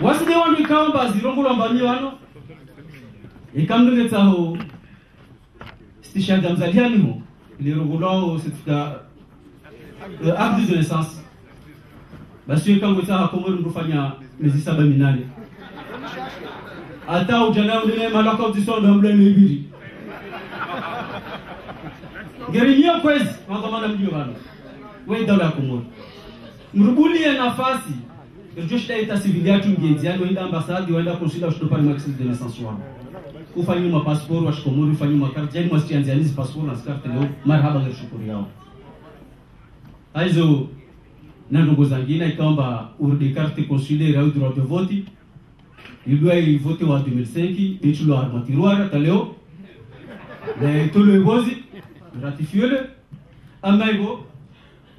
waside wandu ikamba zirongolo mbani wano ikamngeleta ho stishada mzaliani ho ilirongolo certificat acte de naissance basi ikangweta ha Komoro ndufanya miezi 7-8 ata ujana ule malaka utisonda mlele ibiri Gerimia kwezi makamana mjio bana wewe dola Komoro mrubulie nafasi Joshua ita civiliatu ngezi yani wenda ambassade wenda consulat ushopa ni maxi de naissance wao ufanye ma passport wa Komoro ufanye ma carte yani mwasi anzianizi passport na carte leo marhaba na shukuru yao aizo na ndugu zangina ikaomba urudi carte consulaire au droit de vote il doit voter en 2005 et tu l'as matiroara taleo na tolo ebozi ratifiole amaigo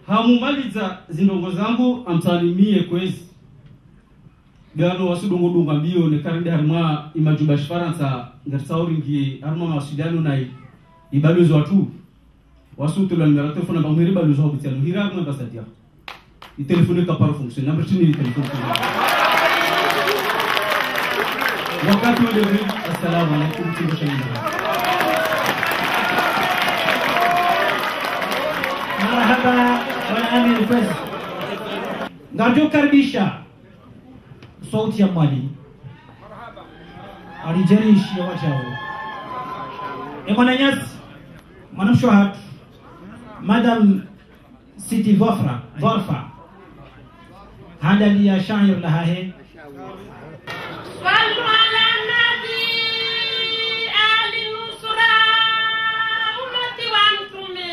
hamumaliza zindongo zangu amsalimie kwezi gano wasudongo dunga bio ne karinde harma imajuba Faransa ngatsauri ngi harma masudano na ibalozo watu wasutu la numero telefone ba mwiri balozo hobitiano hira ngwa basadia i telefone ka par fonction number tini telefone wakati wa devi assalamu alaykum tibashana marhaba bwana Amir Fez ngajo karibisha sauti ya mwali alijerishi ya wachao mwananyasi mwanamshohat madam Siti Vorfa hada ya shair lahahe sallu ala nabi ali nusra umati wa mtume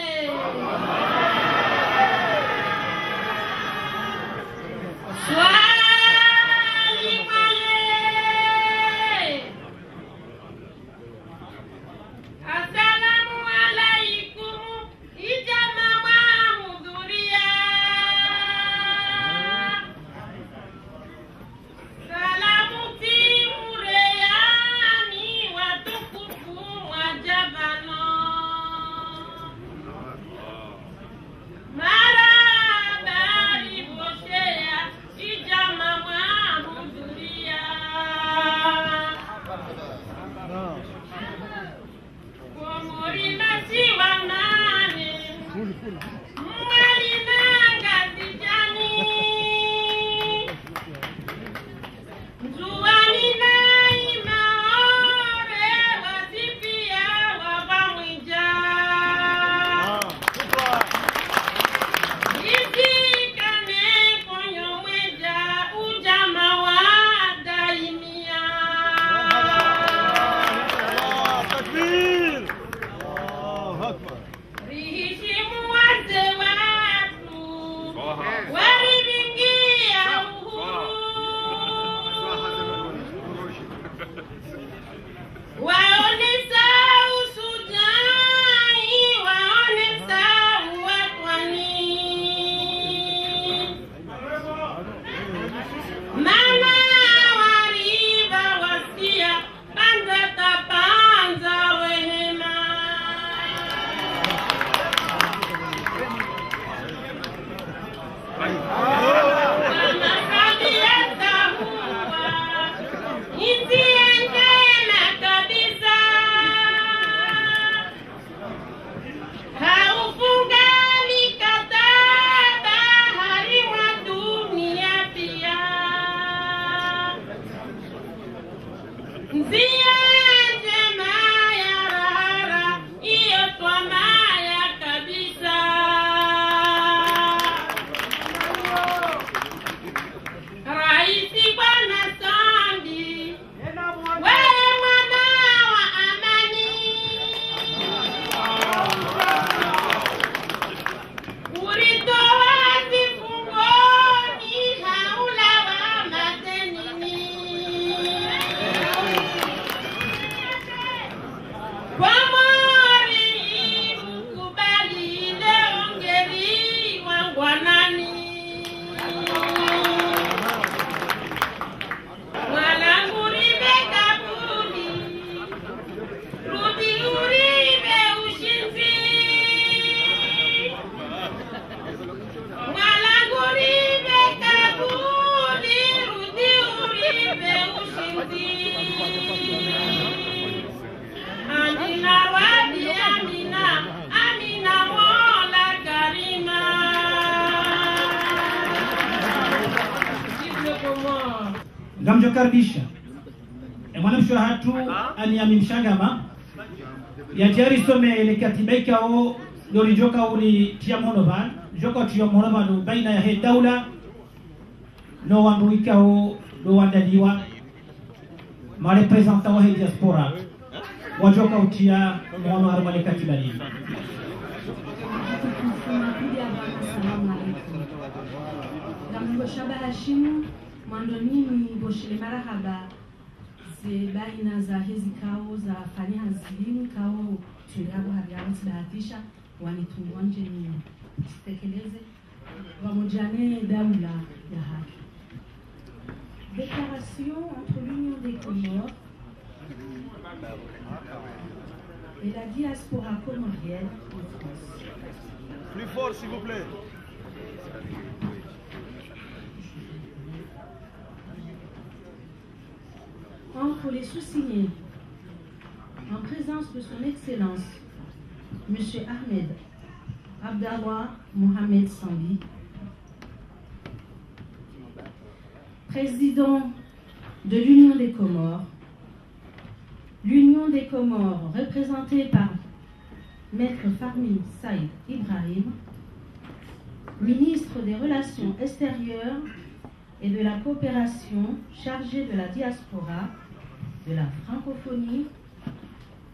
Ngamjokaribisha mwanamsho hatu aniamimshangama yajari some ile katiba ikao lori joka uri tia monovan joka tia monovan baina ya he daula no wandu ikao do wandaliwa ma representant wa he diaspora wajoka utia mwana harma ile katiba hii. Ngambo shaba Hashimu Mwandonini boshile marahaba ze baina za hizi kao za fanya hazilimu kao tulabo hadiabu tibahatisha wanitungwa nje ni tekeleze wamojane daula ya haki. Déclaration entre l'Union des Comores et la diaspora comorienne en France. Plus fort s'il vous plaît. Entre les sous-signés, en présence de son Excellence, M. Ahmed Abdallah Mohamed Sambi, président de l'Union des Comores, l'Union des Comores représentée par Maître Fahmi Saïd Ibrahim, ministre des Relations extérieures et de la coopération chargé de la diaspora, de la francophonie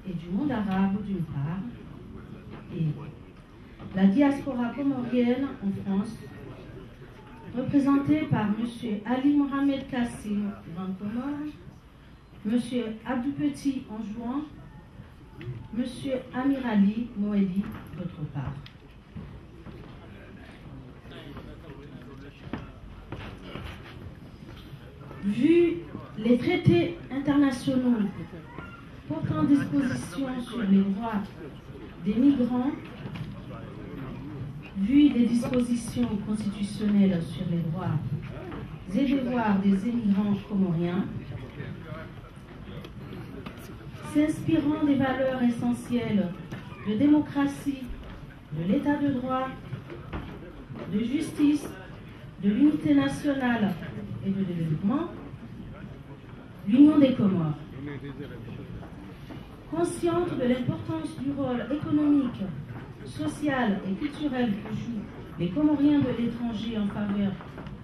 et du monde arabe d'une part, et la diaspora comorienne en France, représentée par M. Ali Mohamed Kassim, Grand Comore, M. Abdou Petit en juin, M. Amir Ali Moedi d'autre part. Vu les traités internationaux portant disposition sur les droits des migrants, vu les dispositions constitutionnelles sur les droits et devoirs des émigrants comoriens, s'inspirant des valeurs essentielles de démocratie, de l'état de droit, de justice, de l'unité nationale et de développement, l'Union des Comores, consciente de l'importance du rôle économique, social et culturel que jouent les Comoriens de l'étranger en faveur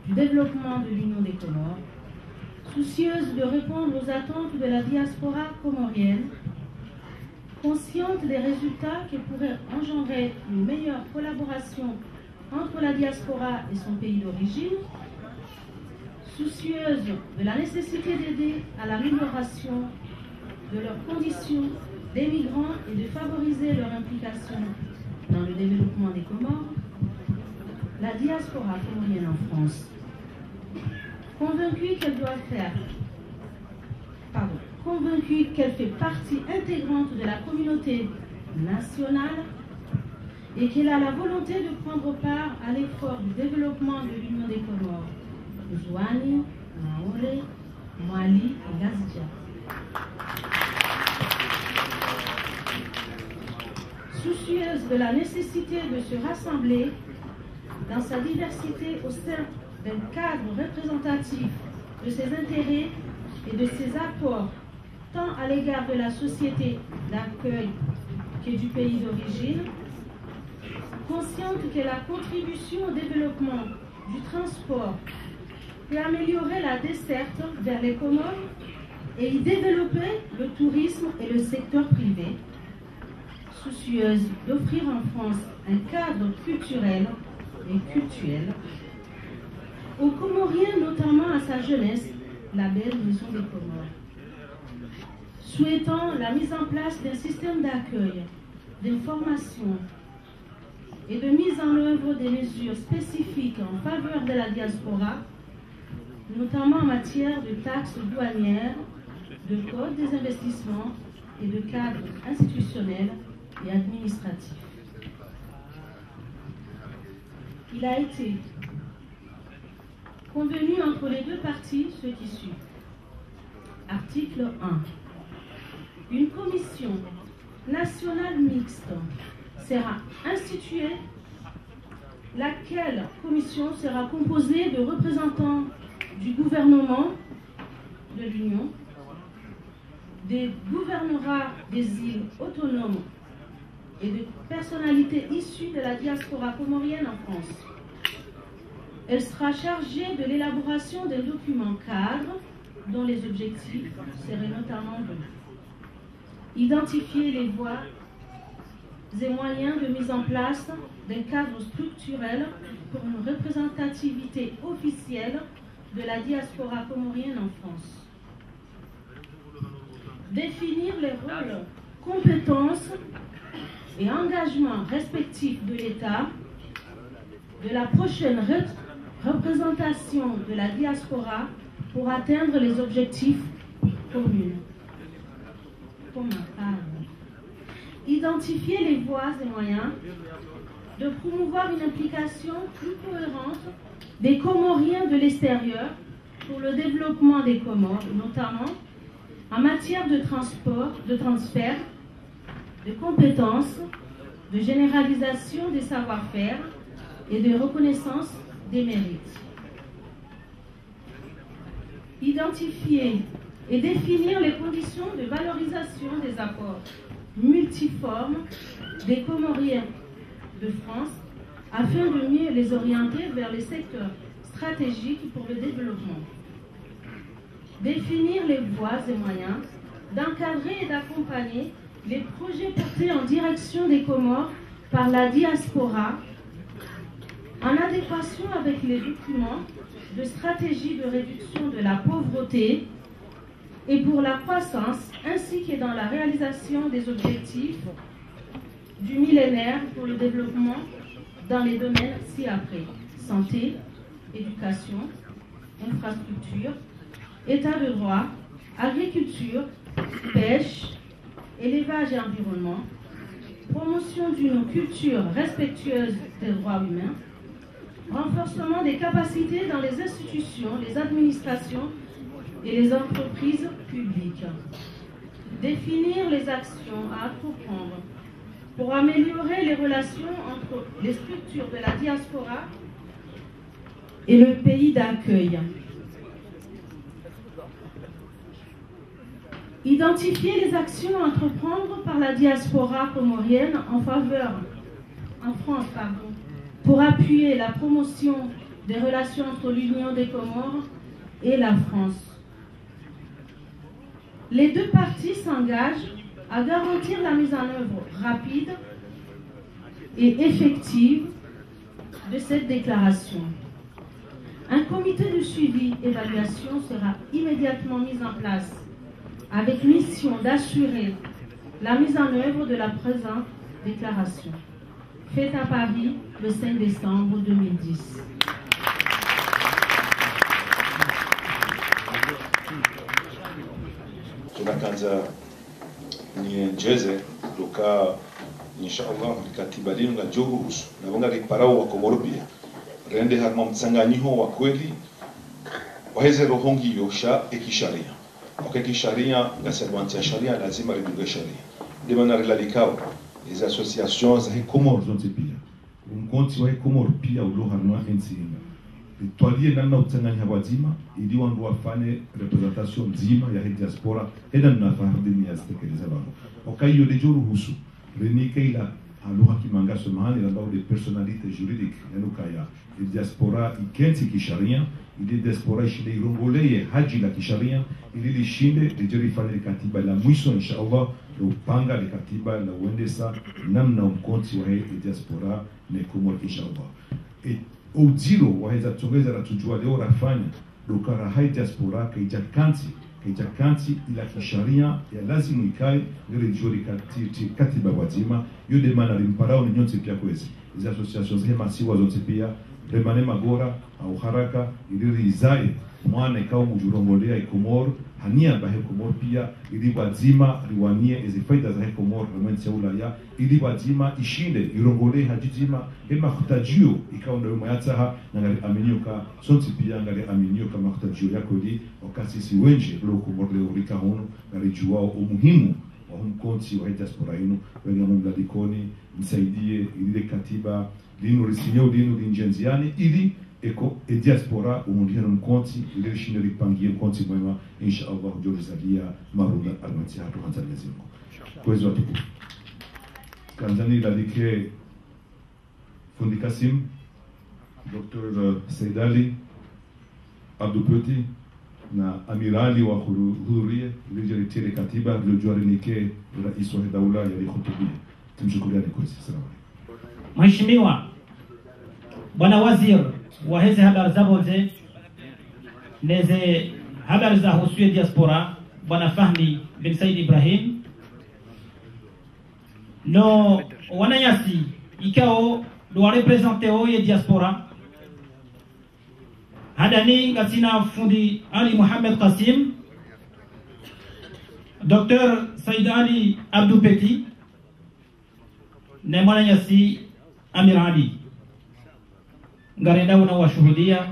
du développement de l'Union des Comores, soucieuse de répondre aux attentes de la diaspora comorienne, consciente des résultats que pourrait engendrer une meilleure collaboration entre la diaspora et son pays d'origine, soucieuse de la nécessité d'aider à l'amélioration de leurs conditions d'émigrants et de favoriser leur implication dans le développement des Comores, la diaspora comorienne en France, convaincue qu'elle fait partie intégrante de la communauté nationale et qu'il a la volonté de prendre part à l'effort du développement de l'Union des Comores, Zouani, Maoré, Mali et Gazdia. Soucieuse de la nécessité de se rassembler dans sa diversité au sein d'un cadre représentatif de ses intérêts et de ses apports, tant à l'égard de la société d'accueil que du pays d'origine, consciente que la contribution au développement du transport peut améliorer la desserte vers les Comores et y développer le tourisme et le secteur privé, soucieuse d'offrir en France un cadre culturel et cultuel, aux Comoriens, notamment à sa jeunesse, la belle maison des Comores. Souhaitant la mise en place d'un système d'accueil, d'information et de mise en œuvre des mesures spécifiques en faveur de la diaspora, notamment en matière de taxes douanières, de code des investissements et de cadres institutionnels et administratifs. Il a été convenu entre les deux parties ce qui suit. Article 1. Une commission nationale mixte sera instituée, laquelle commission sera composée de représentants du gouvernement de l'Union, des gouvernorats des îles autonomes et de personnalités issues de la diaspora comorienne en France. Elle sera chargée de l'élaboration d'un document cadre dont les objectifs seraient notamment de identifier les voies et moyens de mise en place d'un cadre structurel pour une représentativité officielle de la diaspora comorienne en France. Définir les rôles, compétences et engagements respectifs de l'État, de la prochaine représentation de la diaspora pour atteindre les objectifs communs. Identifier les voies et moyens de promouvoir une implication plus cohérente des Comoriens de l'extérieur pour le développement des Comores, notamment en matière de transport, de transfert, de compétences, de généralisation des savoir-faire et de reconnaissance des mérites. Identifier et définir les conditions de valorisation des apports multiformes des Comoriens de France afin de mieux les orienter vers les secteurs stratégiques pour le développement. Définir les voies et moyens d'encadrer et d'accompagner les projets portés en direction des Comores par la diaspora en adéquation avec les documents de stratégie de réduction de la pauvreté et pour la croissance, ainsi que dans la réalisation des objectifs du millénaire pour le développement dans les domaines ci-après: santé, éducation, infrastructure, état de droit, agriculture, pêche, élevage et environnement, promotion d'une culture respectueuse des droits humains, renforcement des capacités dans les institutions, les administrations et les entreprises publiques. Définir les actions à entreprendre pour améliorer les relations entre les structures de la diaspora et le pays d'accueil. Identifier les actions à entreprendre par la diaspora comorienne en France, pour appuyer la promotion des relations entre l'Union des Comores et la France. Les deux parties s'engagent à garantir la mise en œuvre rapide et effective de cette déclaration. Un comité de suivi-évaluation sera immédiatement mis en place avec mission d'assurer la mise en œuvre de la présente déclaration, faite à Paris le 5 décembre 2010. Tunakanza nienjeze luka inshallah katiba lino la joruhusu na wanga riparao wa Komoro pia rende harma mtsanganyiho wa kweli waheze rohongi yosha ekisharia kisharia ngasadwantia sharia lazima ridunge sharia ndio na rilalikao les associations za Komoro zote pia mkonti wa Komoro pia ulo harma ensinga twalie namna utsanganya wazima ili wandu wafanye representation nzima ya diaspora eda na fahadini ya stekeleza bango okayo de joruhusu renike ila aluha kimanga somani la bao de personnalité juridique yanukaya de diaspora ikensi kisharia ili diaspora ishinde irongoleye haji la kisharia ili lishinde de jerifanye katiba la mwisho inshallah na upanga de katiba la uendesa namna mkonti wa diaspora ne Komoro inshallah Ujiro waweza tongeza na tujua leo rafanya dokara hai diaspora kaijakanti ila kisharia ya lazima ikae ngere jori katiba wazima yode mana limparao ni nyonse pia kwezi hizi associations hema siwa zote pia remane magora au haraka ili izae mwana ikao mujurongolea Komoro hania bahe Komoro pia ili wazima riwanie ezi faida za Komoro remwense ulaya ili wazima ishinde irongole hajizima hema kutajio ikao ndio mayataha na ngari aminyoka sonti pia ngari aminyoka makutajio yako li wakati si wenje lo Komoro leo rikahono ngari juwao umuhimu wa mkonti wa diaspora ino wenga mumladikoni msaidie ili katiba lino risinyo lino linjenziani ili eko e diaspora umundihano mkonti ili shindari pangie mkonti mwema inshallah jorizalia maruna almati hatu hanzania zingo kwezo watukufu kanzani ladike Fundi Kasim Dr. Saidali Abdupoti na amirali wa hudhurie ilijeritire katiba iliojuarinike rais wa daula ya lihutubia tumshukuriani kwezi. Salamu Mheshimiwa Bwana Wazir wa hizi habari za bote neze habari za husuye diaspora Bwana Fahmi bin Said Ibrahim no wananyasi ikao do represente oye diaspora hadani ngatina Fundi Ali Muhammad Qasim Dr. Said Ali Abdou Peti na mwananyasi Amir Ali ngarenda unawashuhudia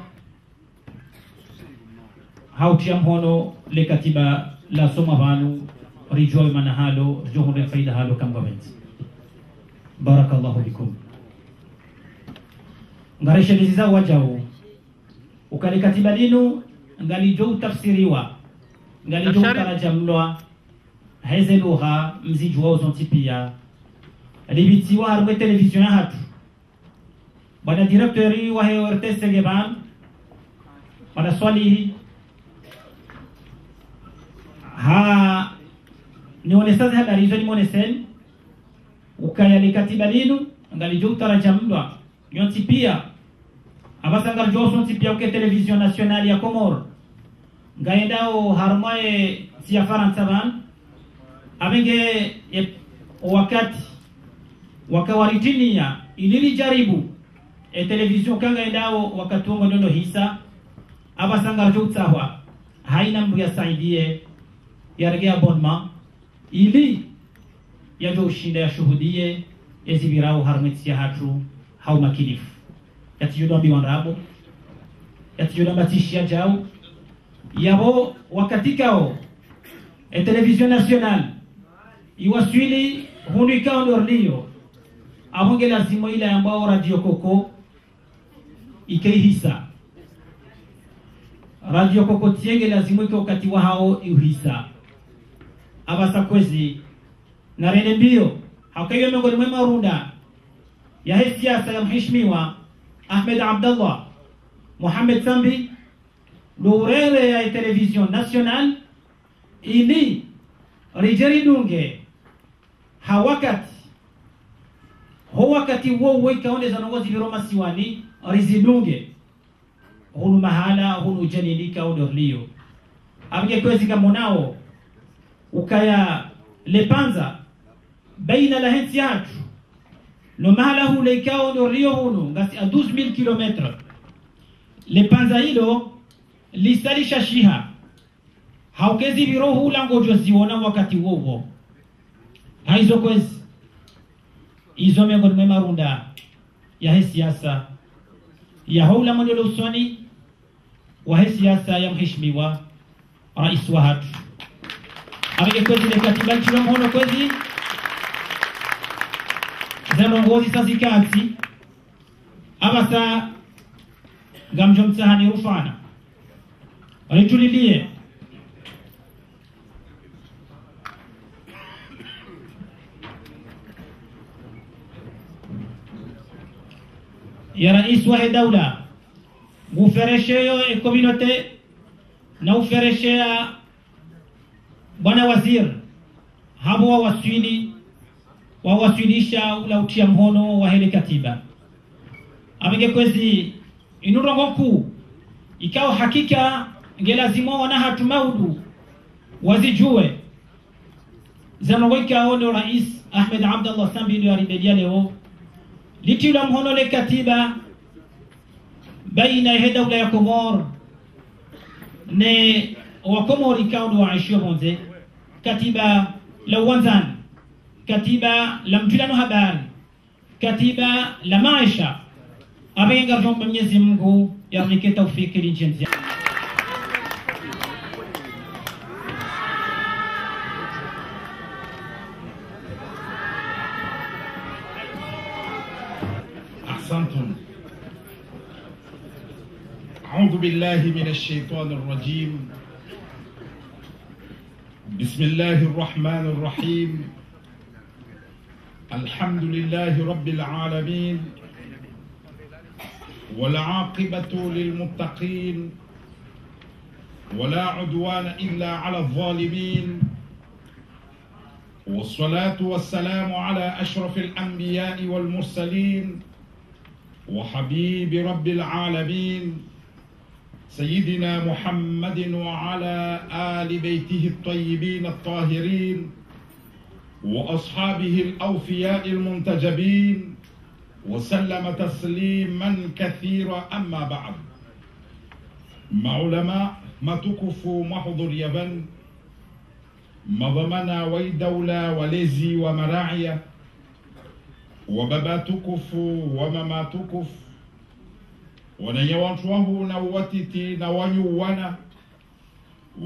hautia mhono le katiba la soma vanu rijoy manahalo johore faida halo kam government barakallahu bikum ngaresha liziza wajao ukali katiba dinu ngali jo tafsiriwa ngali jo tarajamlwa heze lugha mzijwa uzontipia libitiwa harwe television hatu bwana directori wa RTS Geban bwana swali ha nionesaze habari hizo nimonesen ukaya likatiba linu ngali jo tarajamlwa yontipia abasanga joso tipia ke television nationale ya Komoro ngaendao harmae sia Faransa ban abenge wakati wakawaritinia ilili jaribu television kanga endao wakatungo ndono hisa abasanga jotsawa haina mbu ya saidie yarege abonnement ili yajo shinda ya shuhudie ezibirao harmetsia hatu hau makilifu yatijuda biwanrabo yatijuda batishia jao yabo wakatikao television nationale iwaswili hunikao ndorlio abonge lazima ile ambao radio koko ikeihisa radio koko tienge lazima iko wakati wa hao ihisa abasa kwezi na rene mbio hakayo miongoni mwa marunda ya siasa ya mheshimiwa Ahmed Abdallah Mohamed Sambi lorere ya television national ili rijeri dunge hawakati wowe kaoneza nongozi viroma siwani rizidunge hunu mahala hunu janilika udorlio abge kwezi kamonao ukaya lepanza baina la hensi hatu no mahala hule ikao udorlio hunu ngasi a 12,000 km lepanza hilo lisalisha shiha haukezi virohu lango joziona wakati wowo haizo kwezi izo miongoni mwa marunda ya hii siasa ya haula mwendelo uswani wa hii siasa ya mheshimiwa rais wa hatu amege kwezi le katiba nchilo mhono kwezi zanongozi sasi kazi abasa gamjo mtahani rufana walitulilie ya rais wa daula guferesheyo e communauté na ufereshea bwana wazir habo wawaswilisha ula utia mhono wa hele katiba amege kwezi inurongo kuu ikawa hakika ngelazima wana hatu maudu wazijue zanongo ikawa ni rais Ahmed Abdallah Sambi ndio alibedia leo litila mhono le katiba baina ya dawla ya Komor ne wa Komor ikawa ni waishio bonze katiba la wanzan katiba la mjulano habari katiba la maisha abenga jomba Mwenyezi Mungu yarnike tawfiki linjenzi أحسنتم. أعوذ بالله من الشيطان الرجيم. بسم الله الرحمن الرحيم. الحمد لله رب العالمين والعاقبة للمتقين ولا عدوان إلا على الظالمين والصلاة والسلام على أشرف الأنبياء والمرسلين وحبيب رب العالمين سيدنا محمد وعلى آل بيته الطيبين الطاهرين وأصحابه الأوفياء المنتجبين وسلم تسليما كثيرا. أما بعد، معلماء ما تكفوا محضر يبن مضمنا ويدولا وليزي ومراعية وبابا تكفوا وماما تكف ونيوانتوه نواتتي نوانيوانا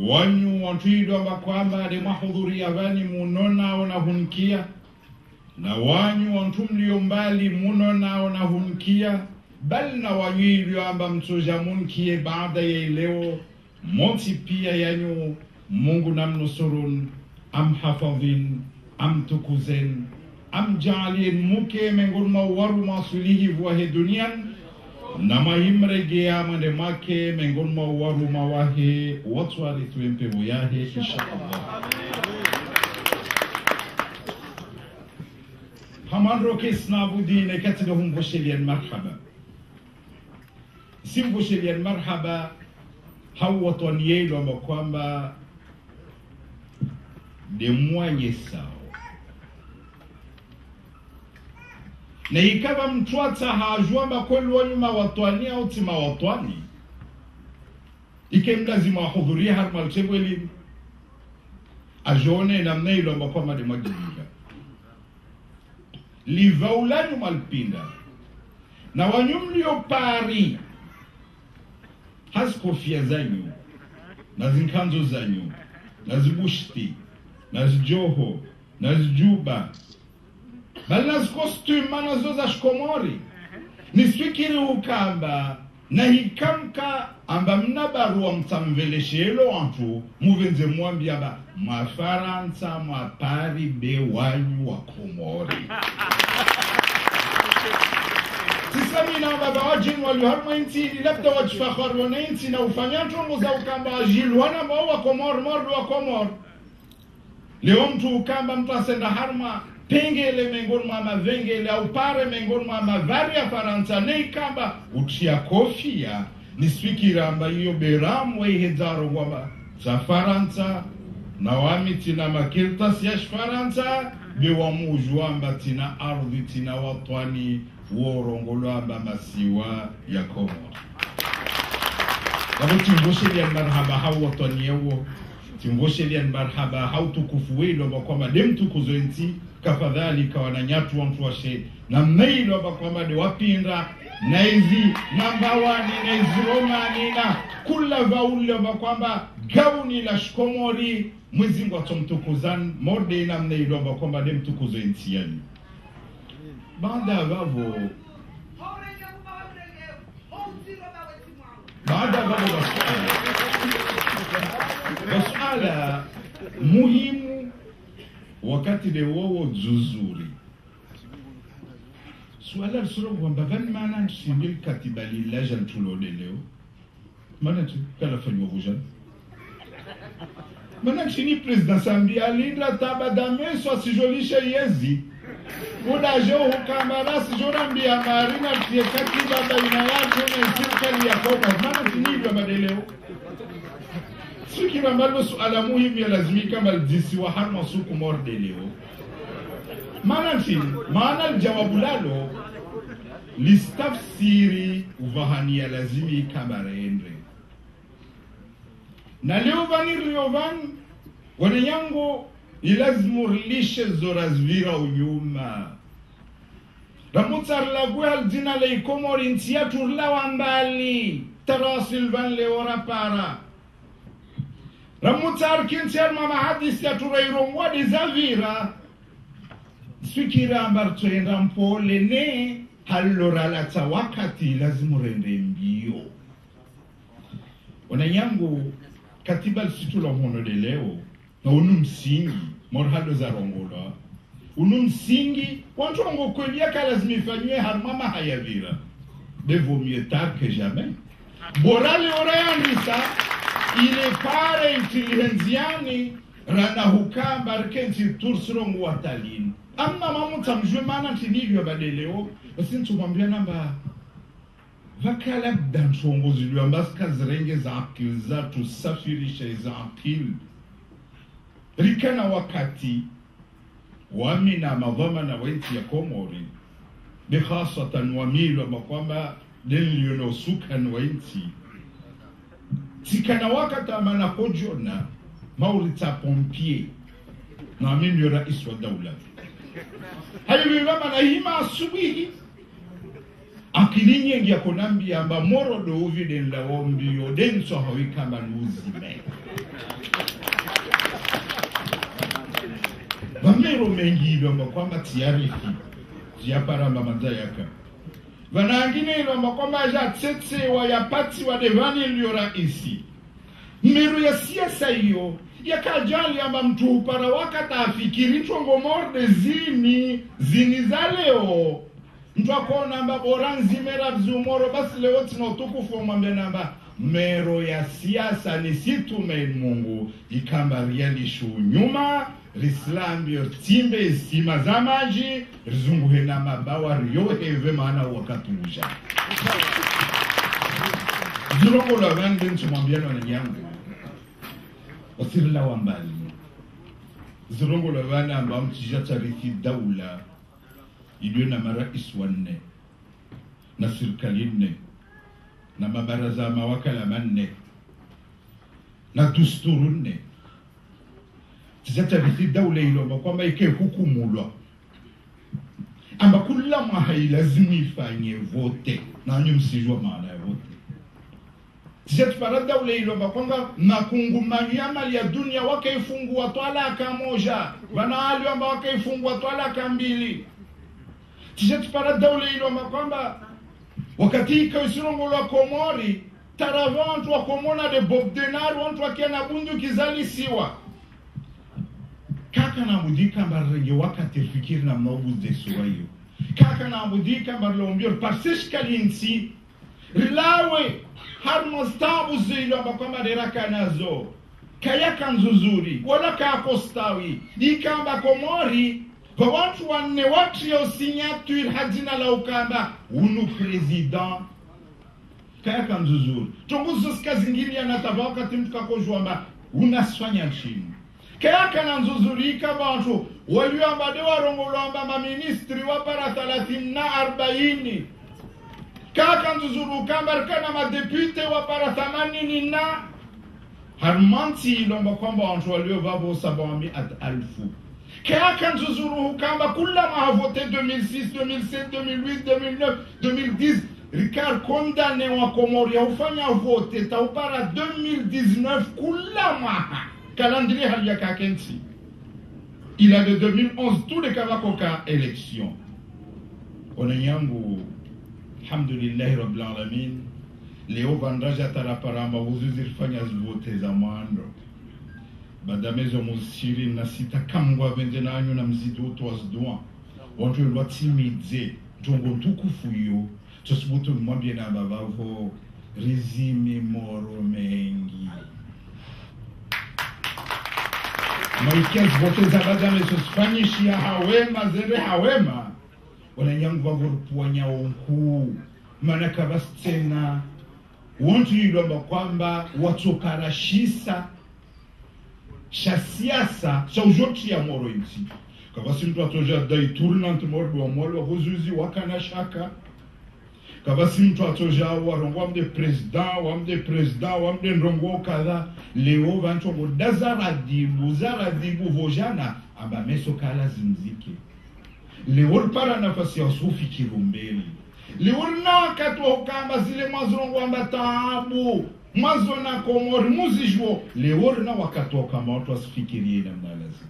wanyu wantuidwa kwamba de mahudhuri yavani munona onahunkia na wanyu wantu mlio mbali munona onahunkia bali na wanyu amba mtuja munkie baada ya leo moti pia yanyu Mungu namnusurun amhafadhin amtukuzen amjalien muke mengurma waru masulihi wahe dunian na mahimrege amande make mengurma waru mawahe watu alituempe boyahe inshallah. Hamandro kesna budine katida humboshelian marhaba simboshelian marhaba hawatonielo kwamba de mwenye sao na ikaba mtuata hajwamba kweli wanyuma watwani au tima watwani ike mlazima wahudhuria harma uchebweli ajone namna ilo kwamba de mwajibika livaulani malpinda na wanyumlio pari haskofia zanyu na zinkanzo zanyu na zibushti na zijoho na zijuba bali na zikostuma na zo za shkomori niswikiri ukamba na hikamka amba mnabarua mtamveleshelo antu muvenze mwambia ba mafaransa mapari bewanyu wa Komori Sisamina baba wajinu walioharma inti labda wajifakharu wana inti na ufanyantu muza ukamba ajilu wana mawa Komor mordu wa Komor leo mtu ukamba mtu asenda harma pengele mengoni mwa mavengele au pare mengoni mwa mavari ya Faransa ne ikamba utia kofia niswikira amba iyo beramu wa ihedzaro wama za Faransa na wami tina makilta siyash Faransa bewa muju amba tina ardhi tina watwani worongolo amba masiwa ya Komor. Wabuti mbosheli ya marhaba hawa watwani yawo timvoshelia marhaba hautukufu wilo kwamba demtukuzo nti kafadhalika wananyatu wa mtuwashe na mmeilo kwamba de wapinda naizi nambawani naizi romani na kula vauli kwamba gauni la shkomori mwezi ngwato mtukuzan morde na mneilo kwamba demtukuzo nti yani baada vavo masuala muhimu wakati de wowo zuzuri suala lisoro kwamba van maana nshindil katiba lillaja ntulode leo maana tu kala fanyo vujan maana nshini president sambi alindra tabadame so asijolisha yezi udaje hukambara sijorambia marina tie katiba baina yako na serikali ya Kongo maana tinivyo madeleo siki ambalo suala muhimu ya lazimika maldisi wa harma suku morde leo maana jawabu lalo listafsiri uvahania lazimika barendre na leo vaniri yovan wanyango ilazimu rilishe zorazvira unyuma ramutsar lagwe aljina le ikomori ntia turla wambali tarasilvan le orapara ramutsar kintiar mama hadis ya turairongwa de zavira swikira ambarto enda mpole ne hallora la wakati lazimu rende mbio wanyango katiba situla hono de leo na unumsingi morhalo za rongola unumsingi wantongo kwelia kalazimifanywe harmama hayavira de vaut mieux tard que jamais borale orayandisa ile pare inteligenziani rana hukamba rkenzi tursrongo watalini amma mamuta mjumana tinivyo badeleo basintu mwambia namba vakala danchongo ziliwambaska zirenge za akil za tusafirisha za akil rikana wakati wamina madhamana wenti ya Komori bikhasatan wamilo makwamba liliono sukan wenti tikana wakati amana kojona maurita pompier na amini rais wa daula haliwema na hima asubihi akilinye ngia konambi amba moro do uvide nla wombi yodenso hawika manuzime Vamero mengi lomba kwamba tiarifi ziapara mamanda yaka vanangine lomba kwamba ja tsetse wa yapati wa devani liora isi miru ya siasa hiyo yakajali amba mtu upara wakata afikiri chongo morde zini za leo mtu akona amba boranzi mera vzumoro basi leo tina utukufu mwambia namba mero ya siasa ni situme Mungu ikamba rialishu nyuma rislambio timbe sima za maji rizunguhe na mabawa riyoheve maana wakatuja zirongo la vande nchumambiano na nyangu wasirila wambali zirongo la vande amba mchija tarithi daula iliyo na marais wanne na serikali nne na mabaraza mawakala manne na dusturu nne tizatarithi daula ilo kwamba ike hukumulwa amba kula mahai lazima ifanye vote na nyumsijwa maana ya vote tizatipara daula ilo kwamba makungumani ya mali ya dunia wakaifungua twalaka moja wanaali amba wakaifungua twalaka mbili tizatipara daula ilo kwamba wakati ikaisirongo la Komori taravantu wa komona de Bob Denar wantu wakiana bundu kizalisiwa kaka na mudika mbarenge wakati fikiri na maubuze suwayo kaka na mudika mbarlombio parsesh kalinsi rilawe harmostabu zilo ambakoma deraka nazo kaya kanzuzuri wala kakostawi ikamba Komori kwa watu wanne watu ya signature hadina la ukamba unu president kaya kanzuzuri tonguzo skazingili ya natavaka timtuka kojuamba unasfanya nchini kaya kanzuzuri kama watu waliwamba dewa rongolwamba maministri wapara 30 na 40 kaya kanzuzuri ukamba rikana madepute wapara 80 na harmanti ilomba kwamba watu waliovavo 700,000 kaka nzuzuru kamba kula mahavote 2006 2007 2008 2009 2010 Ricard condamné wa Komori ufanya vote taupara 2019 kula maha calendrier halia kakensi. Il a de 2011 tous les kavakoka élection. Onenyangu alhamdulillah rabbil alamin leo vandaja taraparamba uzuzirfanya vote za mwando badamezo musiri na sita kangwa vendena anyo na mzido twazdwa watu lwatimidze jongo tukufu yo tosibuto mwambie na babavo rizimi moro mengi Maikaz vote za badamezo Spanish ya hawema zere hawema wananyangu wavurpuanya unku maana kabastena watu ilomba kwamba watokarashisa cha siasa cha ujoti ya moro insi kabasi mtu atoja dai tournant moro wa moro huzuzi wakana shaka kabasi mtu atoja warongwa mde president wamde ndongo kadha leo vancho zaradibu vojana amba meso kala zimzike leo para nafasi ya sufi kirumbeli leo na wakati wa ukamba zile mazrongo amba taabu mwazo na Komori muzijwo leo na wakati wa kama watu wasifikirie na mnalazi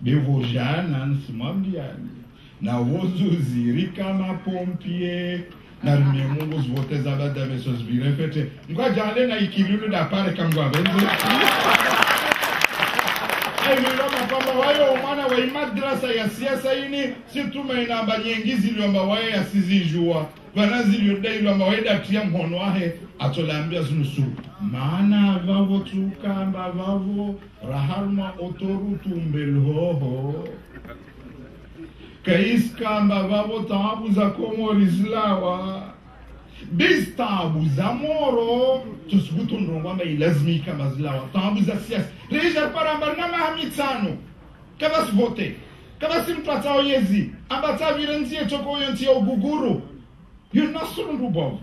bevo jana nsimambiani na wozuzi rikama pompie na rumie mungu zvote za bada meso zbire fete mga jale na ikilulu da pare kangwa benze miloma kwamba wayo umana wa madrasa ya siasa ini situma inamba nyengizi liomba wayo ya sizijua wanazi liodai liomba wayo da tia mhono wahe atolambia zunusuru maana vavo tukamba vavo raharma otoru tumbelhoho kaiskamba vavo taabu za Komori zilawa biz taabu za moro tusubutu ndrongwamba ilazimika mazilawa taabu za siasa reja paramba na mahamitano kama sivote kama simtu atao yezi ambata virenzie toko yonti ya uguguru yunasuru ndubavu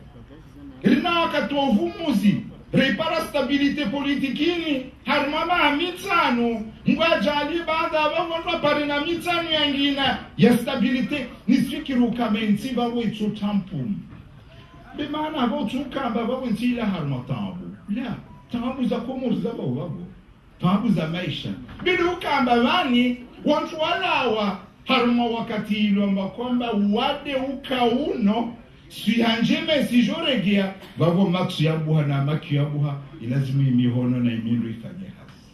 ilina wakati wa uvumuzi repara stabilite politikini harmama mitano ngwajali baada abavonwa pare na mitano yangina ya stabilite nisfikiru kamenti bawo ito tampum bimana abo tukamba bawo ntila harma tabu la tabu za Komori za bawo tabu za maisha bidu kamba vani watu walawa harma wakati ilomba kwamba wade ukauno sihanjeme sijoregea bavo maksu yabuha na maki yabuha ilazimu imihono na imindu ifanye hasi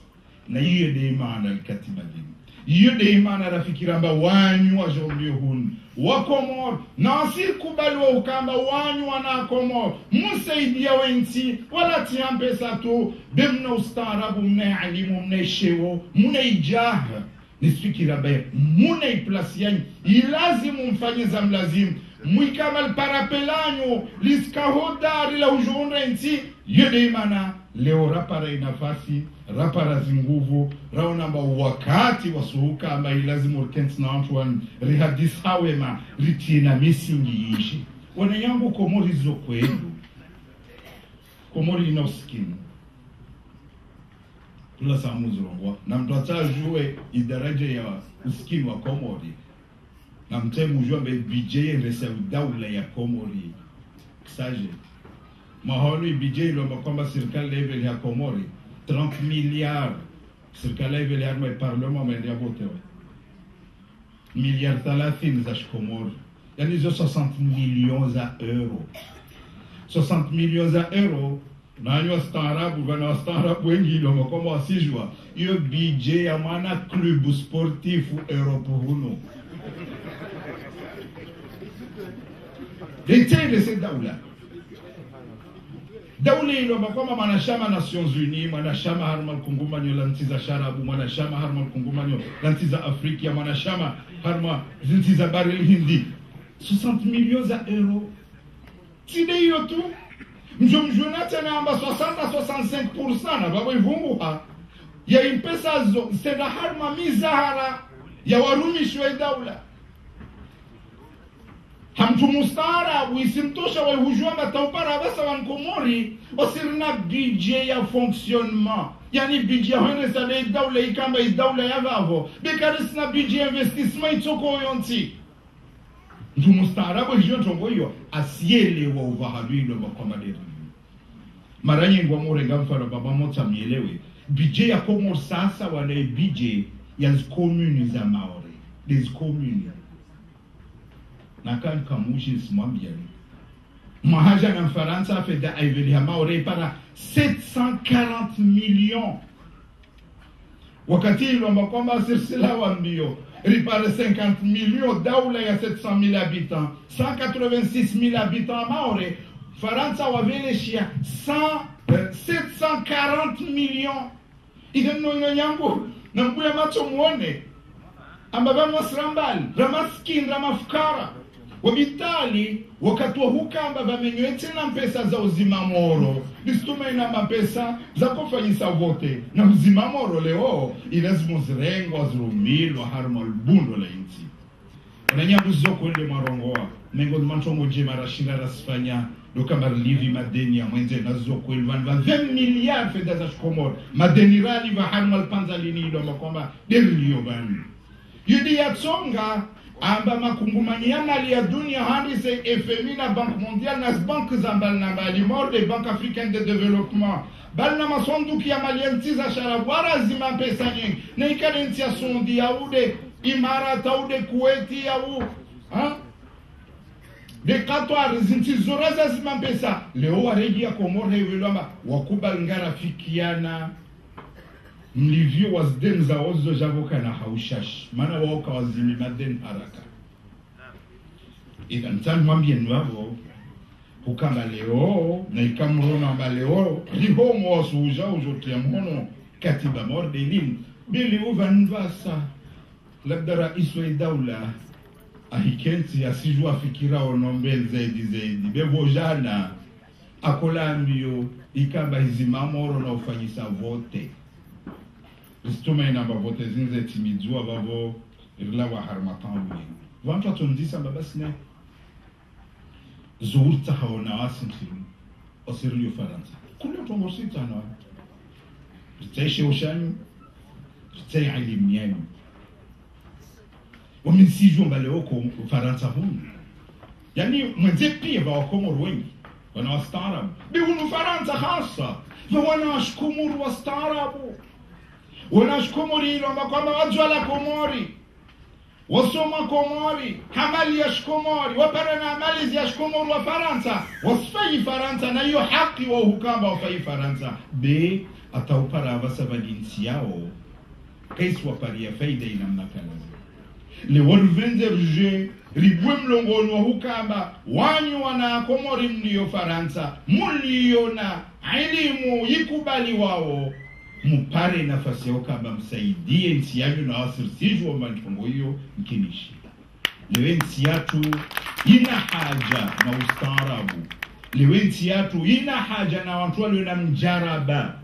na hiyo de imana alikatiba dini hiyo de imana rafikiramba wanyu wa jombio hunu wa Komori na wasikubali wa ukamba wanyu wana Komori musaidia wensi wala tiampesa tu bimna ustaarabu mna alimu mna ishewo mna ijaha nisifikiramba muna iplasi yanyu ilazimu mfanye za mlazimu mwikamal parapelanyo liskahodari la ujonre nti yede imana leo rapara inafasi rapara zinguvu raonamba wakati wasuhuka amba ilazimu urkensi na antuan rihadis hawema ritina misingi ishi wana yangu Komori zo kwelu Komori ina usikini tula samuzi rongwa na mtuata juwe idaraje ya usikini wa Komori na mtemu ujua mbe bijeye resa udaula ya Komori saje maholu bijeye lomba kwamba serikali level ya Komori 30 milliards serikali level ya parlement mwendia vote milliard 30 za Komori yani zo 60 millions za euro 60 millions za euro na anyo staarabu vana staarabu wengi lomba kwamba wasijua iyo bijeye ya mana club sportifu Europe huno Detele se daula. Daula ilomba kwamba manashama Nations Unies, manashama harma kungumanyo lantiza sharabu, manashama harma kungumanyo lantiza Afrika, manashama harma lantiza baril hindi. 60 millions za euro. Tide hiyo tu. Mjomjunata na amba 60-65% na babo ivunguha. Ya impesa zo, seda harma mizahara ya warumi shwe daula. hamtu mustarabu isimtosha wa hujua mataupara basa wan Komori osirna budget ya fonctionnement yani budget hone sa de dawla ikamba idawla ya vavo bekarisna budget investissement itoko yonti mtu mustarabu hiyo tongoyo asiele wa uvahaluilo makomaderi mara nyingi wamorenga mfano baba mota mielewe budget ya Komori sasa wana budget ya commune za Maori des communes na kan kamushi simwambia mahaja na Faransa feda aiveli Maori para 740 millions wakati ilomba kwamba sirsila wa mbio ripare 50 millions daula ya 700,000 habitants 186,000 habitants Maori Faransa waveleshia 740 millions ideno nyango na mbuya macho muone ambaba mwasrambali ramaskin ramafukara wabitali wakati wa hukamba bamenywete na mpesa za uzimamoro nistume na mapesa za kufanyisa vote na uzimamoro leo ilazimu zirengwa zirumilwa harma lubundo la inti unanyabu zoko ende marongoa mengo mantongo jema rashinda rasifanya doka livi madeni ya mwenze na zoko ilvan 20 miliard fedha za Komori madeni rali va harma alpanzalini ilo makomba delio bani yudi ya tsonga amba makungumanyana ya dunia handi se FMI na Banque Mondiale na banque za mbali morde Banque Africaine de Développement balna masonduki ya malientiza sharabwara zima pesa nyingi na ikalensi ya sondi ya ude Imarata ude Kuwaiti ya u de Qatar zinti zoraza zima pesa leo waregi ya Komori heweloma wakubal ngara fikiana mlivyo wazdem za ozo javoka na haushash mana wauka wazimi maden haraka ikan tan mwambie nwavo hukamba leo na ikamrona amba leo liho mwasu ujote mhono katiba mordelin bili uvanvasa labda rais wa daula ahikensi asijua fikira onombe zaidi bevo jana akolambio ikamba hizi mamoro na ufanyisa vote Istume na bavote zinze timidua bavo irla wa harmatan wili. Vantu atundisa babasne zuurta haona wasimsiru osirli Faransa. Kule tongorsita na riteshe ushanyu ritei alimnyenu. Wamensijwa mbale oko Faransa hunu. Yani mwenze pia wa Komori wengi wana wastaarabu. Bihunu Faransa hasa wana washkumuru wastaarabu. Wanashkumuri ilo kwamba wajwala Komori wasoma Komori hamali ya Komori waparana amali ya Komori wa Faransa wasfai Faransa na hiyo haki wa hukamba wafai Faransa be ataupara wasaba jinsi yao kaisi waparia faida inamnakana le wolvenze ruje ribwe mlongoni wa hukamba wanyu wana Komori mliyo Faransa muliyo na elimu ikubali wao mupare nafasi yao kama msaidie nchi yanyu na wasirsiju wa mantongo hiyo mkinishi. Lewe nchi yatu ina haja na ustaarabu. Lewe nchi yatu ina haja na watu walio na mjaraba.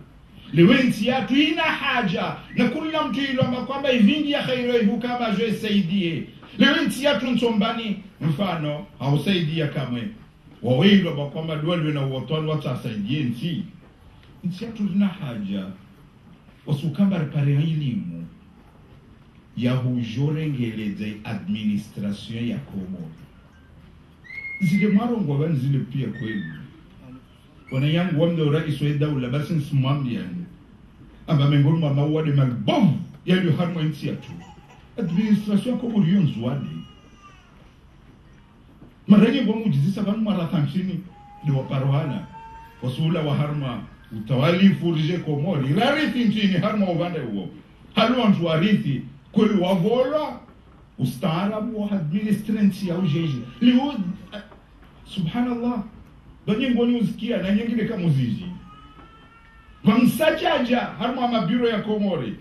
Lewe nchi yatu ina haja na kula mtu ilo kwamba ivingi ya khairo ibu kama joe saidie. Lewe nchi yatu nsombani mfano hausaidia kamwe. Wawendo kwamba duwalwe na uwatonu watasaidie nchi. Nchi yatu ina haja wasukamba repare elimu ya hujorengeleze administration ya Komori zile marongo wan zile pia kweli wana yangu wamdo rais wa daula basi nsimwambiani amba mengoni mwa mawade malbom yaliyo harma nchi yetu administration ya Komori yonzwade maranye kwa mujizisa vanu mara 50 ni waparohana wasula wa harma utawali furije Komori rarithi nchini harma uvande huo haluwa mtu warithi kweli wavolwa ustaarabu wa administransi ya ujeji liu subhanallah donye ngoni usikia na nyingine kama uziji mamsajaja harma mabiro ya Komori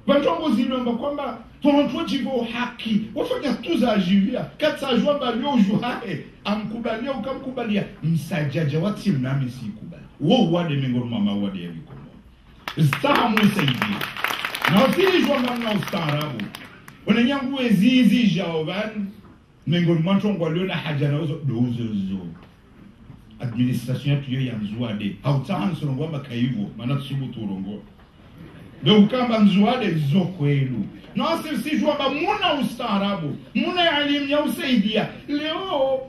bantongo zilomba kwamba tonto jivo haki wafanya tuza ajivia katsa jwamba leo juhae amkubalia ukamkubalia msajaja wati mnami sikubali wo wade mengoni mama wade ya Komori istahamu isaidi na wasili jwamba na ustaarabu wananyangu ezizi jaoban miongoni mwa watu waliona haja na uzo dozo administration yetu yo ya Nzuade hautahanso ngomba kaivo maana tusubutu urongo ndio kama Nzuade zo kwenu na sisi jua muna ustaarabu muna elimu ya usaidia leo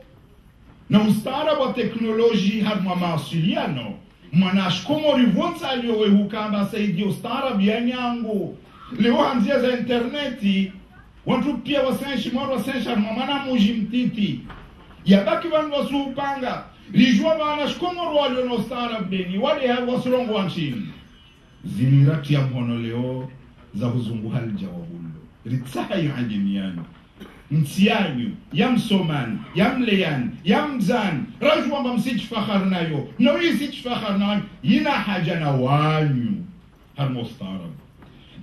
na ustaarabu wa teknolojia harma mawasiliano mwanashkomo rivonza aliyowe hukamba saidia ustaarabu ya nyangu leo hanzia za interneti watu pia wasenshi mwana wasenshi harma mana muji mtiti yabaki wanu wasuupanga lijua wanashkomo walio na ustaarabu deni wale wasurongo wa nchini zinirati ya mhono leo za huzungu halja wa bundo ritsaha yu hajimiani mtianyu ya msomani ya mleyani ya mzani rajwa mba msich fakhar nayo no yi sich fakhar nayo yina haja na wanyu har mustarab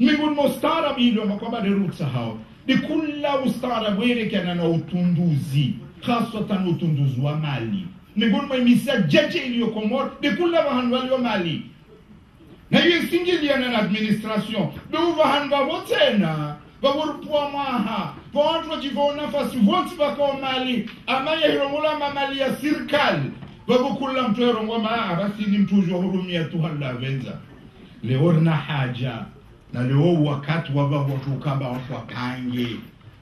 migun mustarab ilo makwaba de rutsa hao de kulla mustarab were kana na utunduzi khasatan utunduzi wa mali migun ma misa jaje iliyo komor de kulla wahanwali wa mali na hiyo singiliana na administration be uvahanwa wotena baburupwa maha watu wajivona nafasi wote bako mali amaya hirongola mali ya serikali babukula mtu hirongoma basi ni mtu hurumia tu halla venza leo na haja na leo wakati watu kamba watu wapange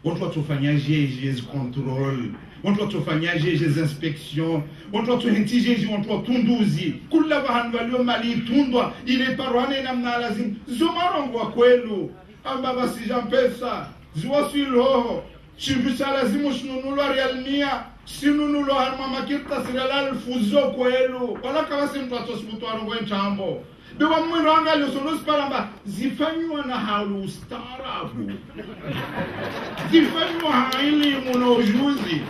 watu watufanya jeje control watu watufanya jeje inspection watu watuhintije watu watunduzi kula bahandu walio mali tundwa ile parwane na mnalazim zumarongo kwelu amba basi jampesa zwa silo shibisa lazimu shununulo realmia sinunulo harma makita siralal fuzo kwelu wala kawasi mtu atosbutu arongo nchambo bewa mwendo angalio sonos paramba zifanywa na haulu ustaarabu zifanywa haili munojuzi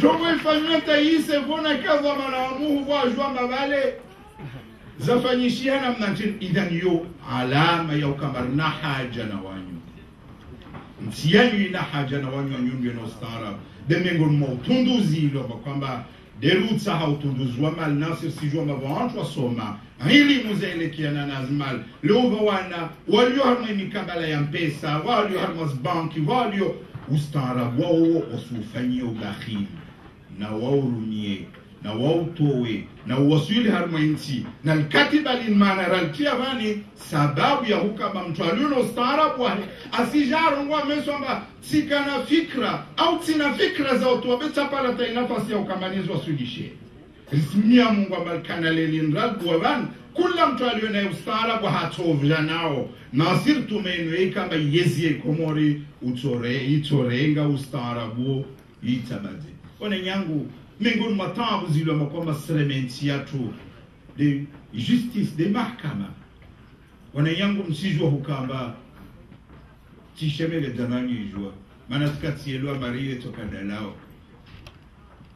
jongo ifanywa taise vona kaza manamuhu wajwa mabale zafanyishia na mnantin idhan yo alama ya ukamarna haja na wanyu mtiyanyu ina haja na wanyu nyungu na ustaarabu demengon mautunduzi ilo kwamba derutsa hautunduzwa mal nasir sijua mavantu wasoma hili muzaelekiana nazmal leo wana walio harma mikabala ya mpesa walio harma banki walio ustaarabu wao wasufanyie ubakhili na waurumie na wautowe na wasuli harma inti na alkatiba linmana raltia vani sababu ya hukama mtu alio na ustaarabu wale asijarongwa mesomba sikana fikra au tina fikra za watu wabeta pala tainafasi ya ukamanizi wasudishe rismia mungu amalkana lelinrabu wavan kula mtu alio na ustaarabu hatovja nao nasir tumenu kama yezie komori itorenga ustaarabu itabazi one nyangu mingoni matabu zilo makwamba serementi yatu de justice de mahkama wana yangu msijua hukamba tishemele danani ijua maana tukatielwa mariye toka dalao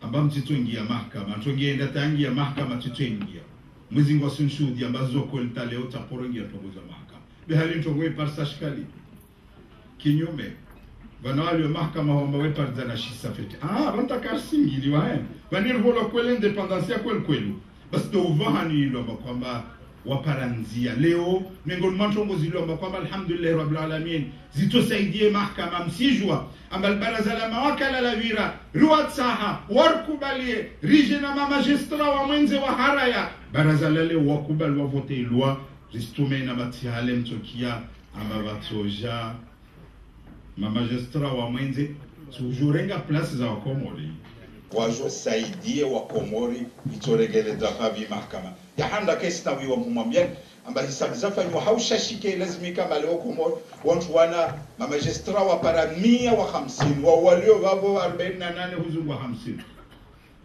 amba mtituingia mahkama tuingia tangia mahkama tutuingia mwezi ngwa sunshudi ambazo kwelta leo taporongia togoza mahkama behali mtongwe parsa shikali kinyume vanawali wa mahkama wamba weparza na shisafeti vanta karsingili wae vanirvola kwele independansia kwelu basi do uvahani ilo kwamba waparanzia leo miongoni mwa ntongo zilo kwamba alhamdulillah rabbil alamin zitosaidie mahkama msijwa ambal baraza la mawakala la vira ruat saha warkubalie rijena ma magistra wa mwenze wa haraya baraza lale wakubali wa vote loi ristume na batihale mtokia amba batoja ma magistra wa mwenze tujurenga place za wakomori wajo saidie wa komori itoregele dakavi mahkama ya handa kesi na wiwa mumambia amba hisabu zafanywa haushashike lazimika maleo komori wantu wana ma magistra wa para 150 wa walio vavo 48 huzungu 50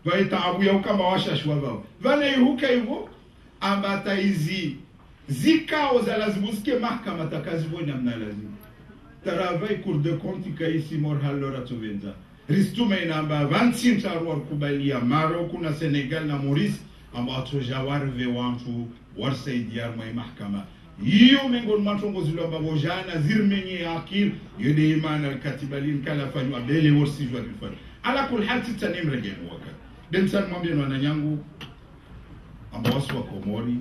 vaita abu ya kama washashwa vao vana ihuka hivyo amba taizi zikao za lazibuske mahkama takazivo namna lazima travail cour de compte kaisi morhalora tuvenza ristume namba 25 tarwar kubalia Maroc na Senegal na Maurice amba tojawarve wantu warsaidiar mai mahkama hiyo mengon matongo zilomba bojana zirmenye akil yede imana katibalin kala fanywa bele worsijwa bifan ala kul hati tanim regen waka demsan mwambie na nyangu amba waswa komori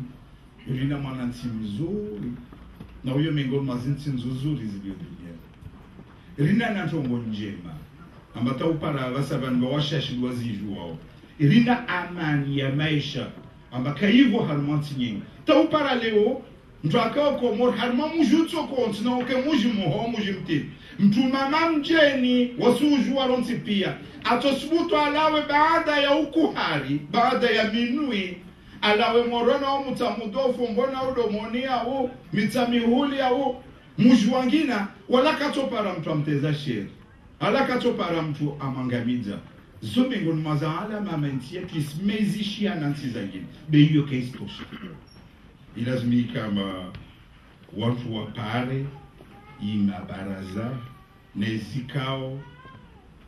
yulina mwananti mzuri na huyo mengon mazinti nzuri zilio rina na tongo njema ambata upara vasavani washashidwa zijuao irina amani ya maisha ambaka hivyo harmanti nyingi taupara leo mtu akao komor harma mujutso kontina oke muji muho muji mtili mtu mama mjeni wasuju waronti pia atosbuto alawe baada ya ukuhari baada ya minui alawe morona o mutamudofu mbona udomoni au mitamihuli au muji wangina wala katopara mtu amteza sheri ala katopara mtu amangamiza zumingun mazaala mamantia kismezishia nansi zangine beyo keistosha ilazimika kama watu wapare imabaraza nezikao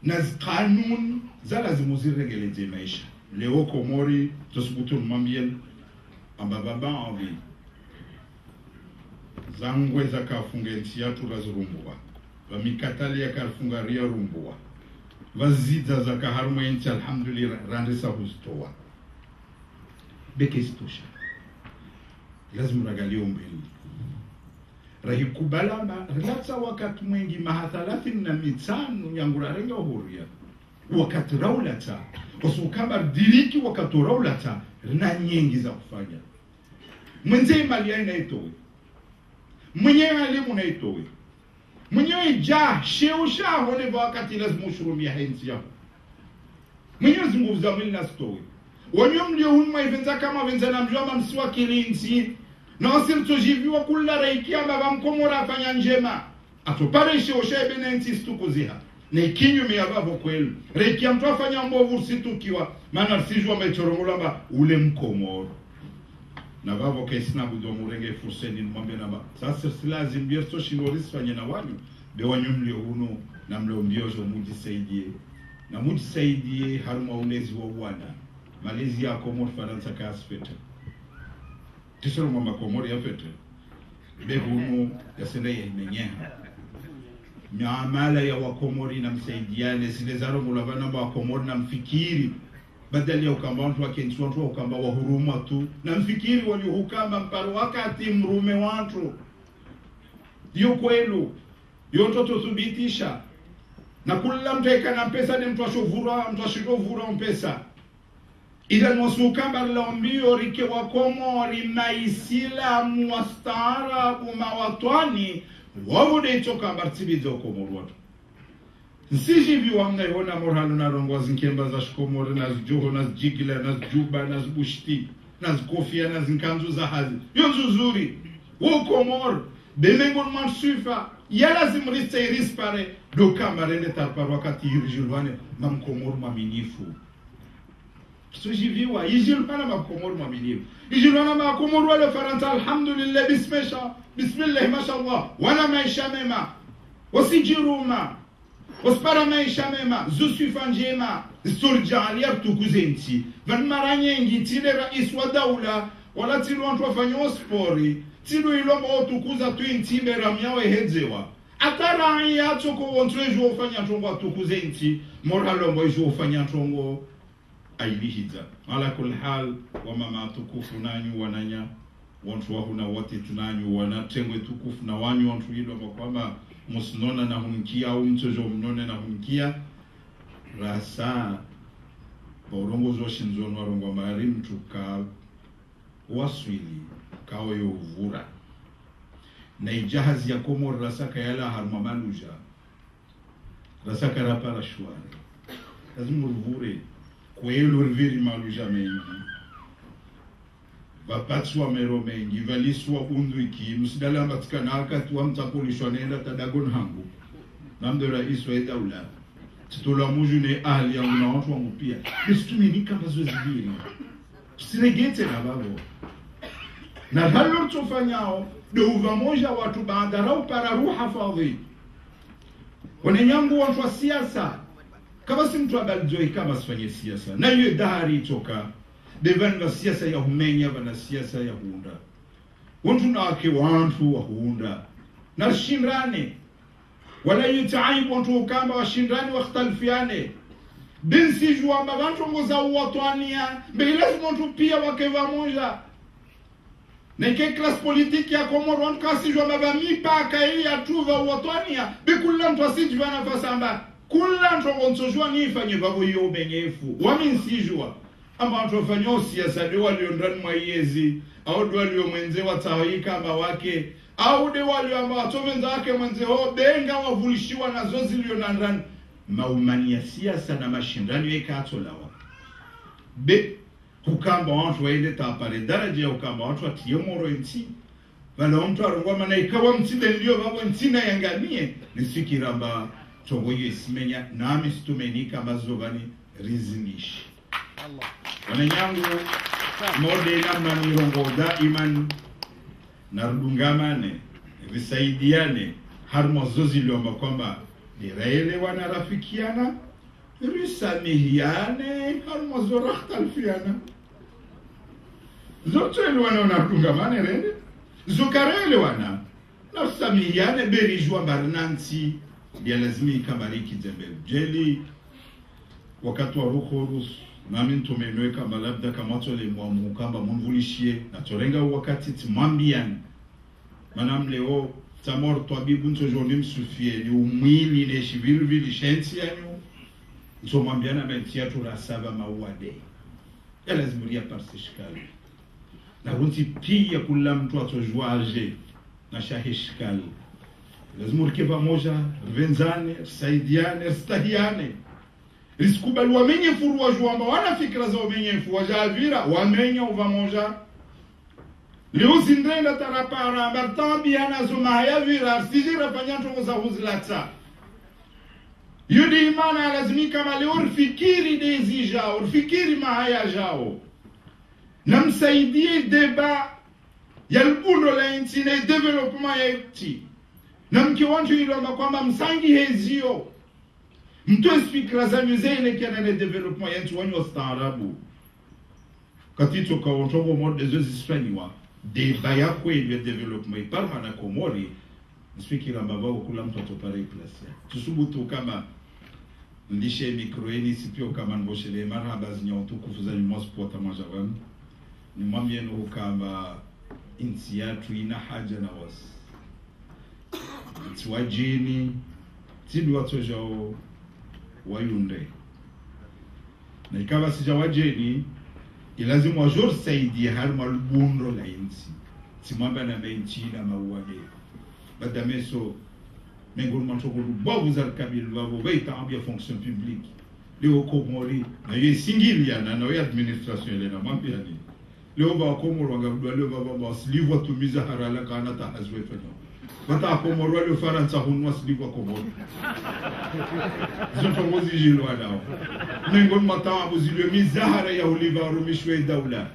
na kanun za lazima ziregeleze maisha leo Komori tosbutu mambien ambababa envie zangwe zakafunga ntiatu razrumbwa vamikatali yakafungaria rumbwa vazidza zakaharumwa nti alhamdulillah randisa hustoa bekestosha lazima ragalie mbele rahikubala latsa wakati mwingi mahathalathi na mitano yangu rarenga huria wakati raulata usukaba diriki wakati raulata na nyingi za kufanya mwenze mali aina itowe mwenye alimu na itowe mwenye ja sheusha hone wakati lazima ushurumia hensi yako mwenye zunguza mwili na stowe wanyo mlio hunma ivenza kama venza na mjoma msiwa kirinsi na wasirto jiviwa kula reikia mbaba mkomora afanya njema atopare sheusha benenti stukuziha na ikinyu miyababo kwelu reikia mtu afanya mbovu situkiwa maana sijua mechorongolamba ule mkomoro na babo kesina budo murenge furseni mwambe naba sasa silazim bierto shingoris fanye na wani be wanyu mlio huno na mlio mbiojo mujisaidie na mujisaidie haruma ulezi wa wana malezi ya Komori Faransa kasfete tisoro mama Komori ya fete be huno ya sende ya imenyeha miamala ya wakomori na msaidiane silezaro mulavana wa Komori na mfikiri badali ya ukamba watu wakensi watu ukamba wa huruma tu na mfikiri waliohukamba mparo wakati mrume watu yu kwelu yu toto thubitisha na kula mteka na pesa ni mtu ashovura mpesa ila nwasukamba laombio rike wakomori maisila muastarabu mawatwani wavude itoka mbartibizo Komori watu Nsijivi wamna yona morhalu na rongwa zinkemba za Komori na zjoho na zjigila na zjuba na zbushti na zkofia na zinkanzu za hazi yonzu zuri wo Komori bemengon mansufa yala zimriste irispare do kamarende tarpar wakati yirjulwane mam Komori maminifu Nsijivi wa yijulwana mam Komori maminifu yijulwana mam Komori wale Faransa alhamdulillah bismillah mashallah wana maisha mema wasijiruma Ospara maisha mema, zusifa njema, surjalia tukuzenti. Van maranyengi tile rais wa daula, wala tilu wantu wafanyo spori, tilu ilomba otukuza tuintibe ramyawe hedzewa. Atara ya toko wantwe juo ufanya tongo tukuzenti, morhalombo juo ufanya tongo ailihiza. Ala kulhal, wa mama tukufu nanyu wananya, wantu wahuna wati tunanyu wanatengwe tukufu na wanyu wantu ilomba kwamba musnona na hunkia au mtojo mnone na hunkia rasa borongo zo shinzono warongo mari mtuka waswili kawo yo uvura na ijahazi ya Komori rasa kayala harmamaluja rasa karapara shwari lazima uvure kwelo riviri maluja mengi vapatswa mero mengi valiswa bunduiki msidala matikana wakati wa mtakulishwa nenda tadagon hangu namdo rais wa daula titola mujune ahli yangu na watu wangu pia kistumini kama zozibiri sinegete na babo na halo tufanyao do uvamoja watu baandarau para ruha fadhi wanenyangu watu wa siasa kama si mtu abaljoi kama sifanye siasa na yue dahari toka Devan na siasa ya humenya na siasa ya huunda. Wantu na wake wantu wa huunda. Na shindane. Wala yutaibu wantu ukamba wa shindane wa khtalfiane. Binsi juwa mabantu ngoza uwatuania. Beilezi wantu pia wakeva moja. Neke klas politiki ya Komori wantu kasi juwa mabami paka hii ya tuva uwatuania. Bekula mtu asijua nafasamba. kula ntongo nsojua ni ifanye babo yo benyefu wami nsijua ama atofanya siasa ndio waliondani mwaiezi au ndio walio mwenze watawika kama wake au ndio walio ambao watovenza wake mwenze ho benga wavulishiwa na zozi lionandani maumani ya siasa na mashindano yakatolawa be ukamba watu waende tapale daraja ya ukamba watu atie moro nti bana mtu arongwa maana ikawa mtinde ndio babo ntina yangamie nisikiramba tongo yesimenya nami situmenika mazovani rizinishi wananyangu mode namna mirongo daiman narudungamane visaidiane harmozozi liomba kwamba niraelewana rafikiana risamihiane harmozorahtalfiana zotoelewana narudungamane rende zokarelewana nasamihiane berijua barnanti lazimi kabariki jembel jeli wakati wa rukhorus nami ntumenwe kama labda kama tole mwamu kamba mvulishie na torenga wakati timwambiani manam leo tamor twabibu nto jonim sufie ni umwili ne shivilu vili shensi yanyu nto mwambiana mentia turasaba mauade ya lazimuria parsishkali na runti pia kula mtu atojwaje na shahishkali lazima urike pamoja venzane saidiane stahiane risikubali wamenye furu wajwamba wana fikra za wamenye furu wajavira wamenye uvamoja leo zindenda tarapara martambi anazo mahayavira sijira panyanto za huzlata yudi imana lazimika mali urfikiri dezi jao urfikiri mahaya jao namsaidie deba yalbuno la intine development ya iti na mke wantu ilomba kwamba msangi hezio mtu fikra za mzee kia na development yentu wanyo staarabu katito ka wontongo mode zozi spaniwa de baya kweli development parma na komori nfikira mbaba kula mtu atopare klasi tusubutu kama ndishe mikroeni sipio kama ngoshele marhaba zinyo tukufuza ni mospota majawan ni mwambie no kama insi yatu ina haja na wasi tuwajini tidu watojao wayunde na ikawa sija wajeni ilazimu wajor saidi harma lubundo la insi simamba na menchi na mauade badameso mengul mantoko lubavu za kabili babu baita ambia fonction publique leo komori na ye singilia na we administration ile na mwambia ni leo ba komoro wangabudwa leo baba baslivu tumiza harala kana tahazwe fanya bata komoro leo faransa hunwa slivu komoro zoto ngozi jilwa dao mengol matabu zilwe mizahara ya uliva rumishwe daula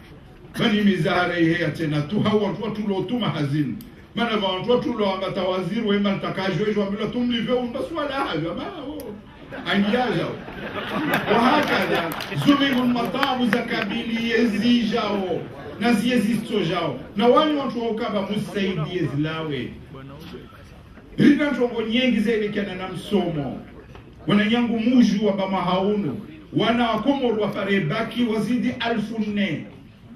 bani mizahara ya tena tu hawa watu lotuma hazini mana ba watu lo ambata waziri wema takajwe jwa bila tumlive umbaswala hayo bana angiaja wahakada zumengol matabu za kabili yezijao na ziyezisto jao na wani watu wakaba musaidie zilawe rina ntongo nyengi zele kana na msomo wana nyangu muju wa bama haunu wana wakomoro wapare baki wazidi 1400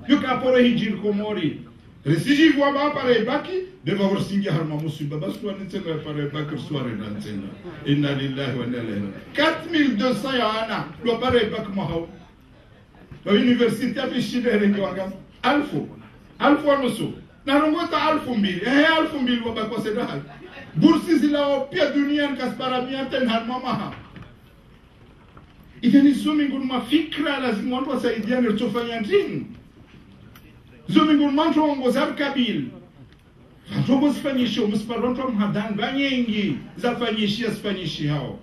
yuka poro hijir komori resiji kwa ba pare baki deva horsingi harma musiba basu wanitena pare baki sware nantena inna lillahi wa inna ilaihi 4200 ya ana do pare baki mahau la universite afishide rengi wanga alfu anusu na rongota 2000 2000 wabako sedahal bursi zila pia dunia kaspara ten harma maha Iveni zomingun mafikra lazima watu wasaidiane tufanya nini? Zomingun manto ngozab kabil. Vanto msifanyisho msiparonto mhadan banyengi zafanyishia sfanyishi hao.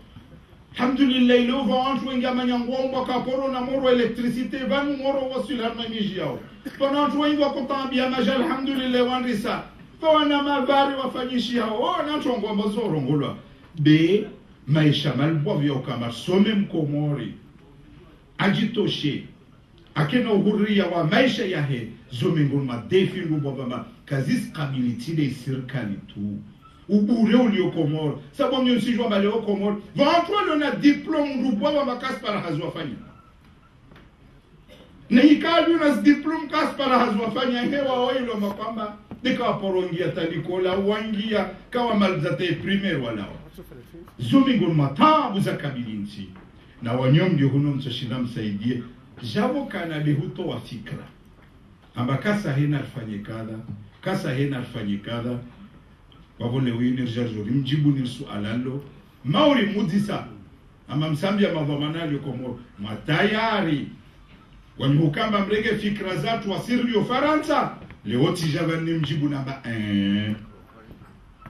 Alhamdulillah leo vantu wengi amanyangomba kaporo na moro electricité vanu moro wasila mamiji yao. Vantu wengi wakotambia majal alhamdulillah wanrisa. Wana mavari wafanyishi hao. Na ngomba zoro ngolwa. B maisha malbwa vya kama some mkomori ajitoshe akena uhuria wa maisha yahe zomengol madefi ngubaba kazi stability de serikali tu ubure ulio komori sababu mimi sijua bale komori vantu na diplome ngubaba makaspara hazwafanya na ikalu na diplome kaspara hazwafanya hewa oilo makwamba deka porongia tanikola wangia kawa malzate primaire walao zomingon matabu za kabilinti na wanyom ndio huno msoshinda msaidie jabo kana lehuto wa fikra amba kasa hena afanye kadha kasa hena afanye kadha wabone wini rjarjori mjibu ni sualalo mauri mudisa ama msambia madhamanali komoro matayari wanyukamba mrege fikra zatu wasirrio Faransa leo tijaba ni mjibu namba 1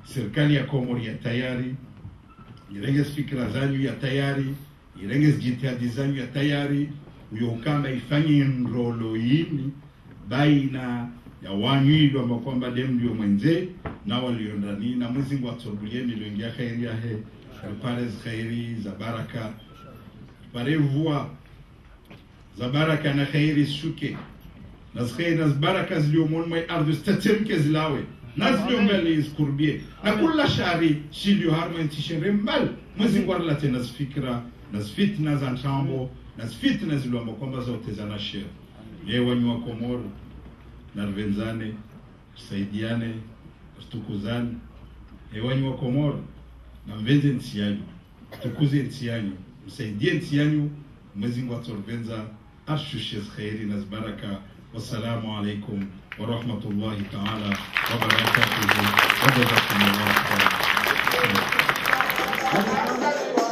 serikali ya Komoro ya tayari irenge fikra zanyu ya tayari irenge jitihadi zanyu ya tayari uyokamba ifanye nrolo yini baina ya wanyidwa ambao kwamba dem ndio mwenze na waliondani na mwezi wa Tobulie miliongia khairi ya he Paris khairi za baraka parevua za baraka na khairi shuke na khairi na baraka ziliomon mai ardhi statemke zilawe na ziliombele iskurbie na kula shari shilio harman tishere mbal mwezi ngwarla tena fikra na fitna za nchambo na fitna ziliomba kwamba zote za share yewe ni wa Komoro na rvenzane saidiane tukuzane yewe ni wa Komoro na mvenze ntiyanyu tukuze ntiyanyu msaidie ntiyanyu mwezi ngwa torvenza ashushe khairi na baraka. Wassalamu alaikum wa rahmatullahi ta'ala wa barakatuhu wa jazakumullahu khairan.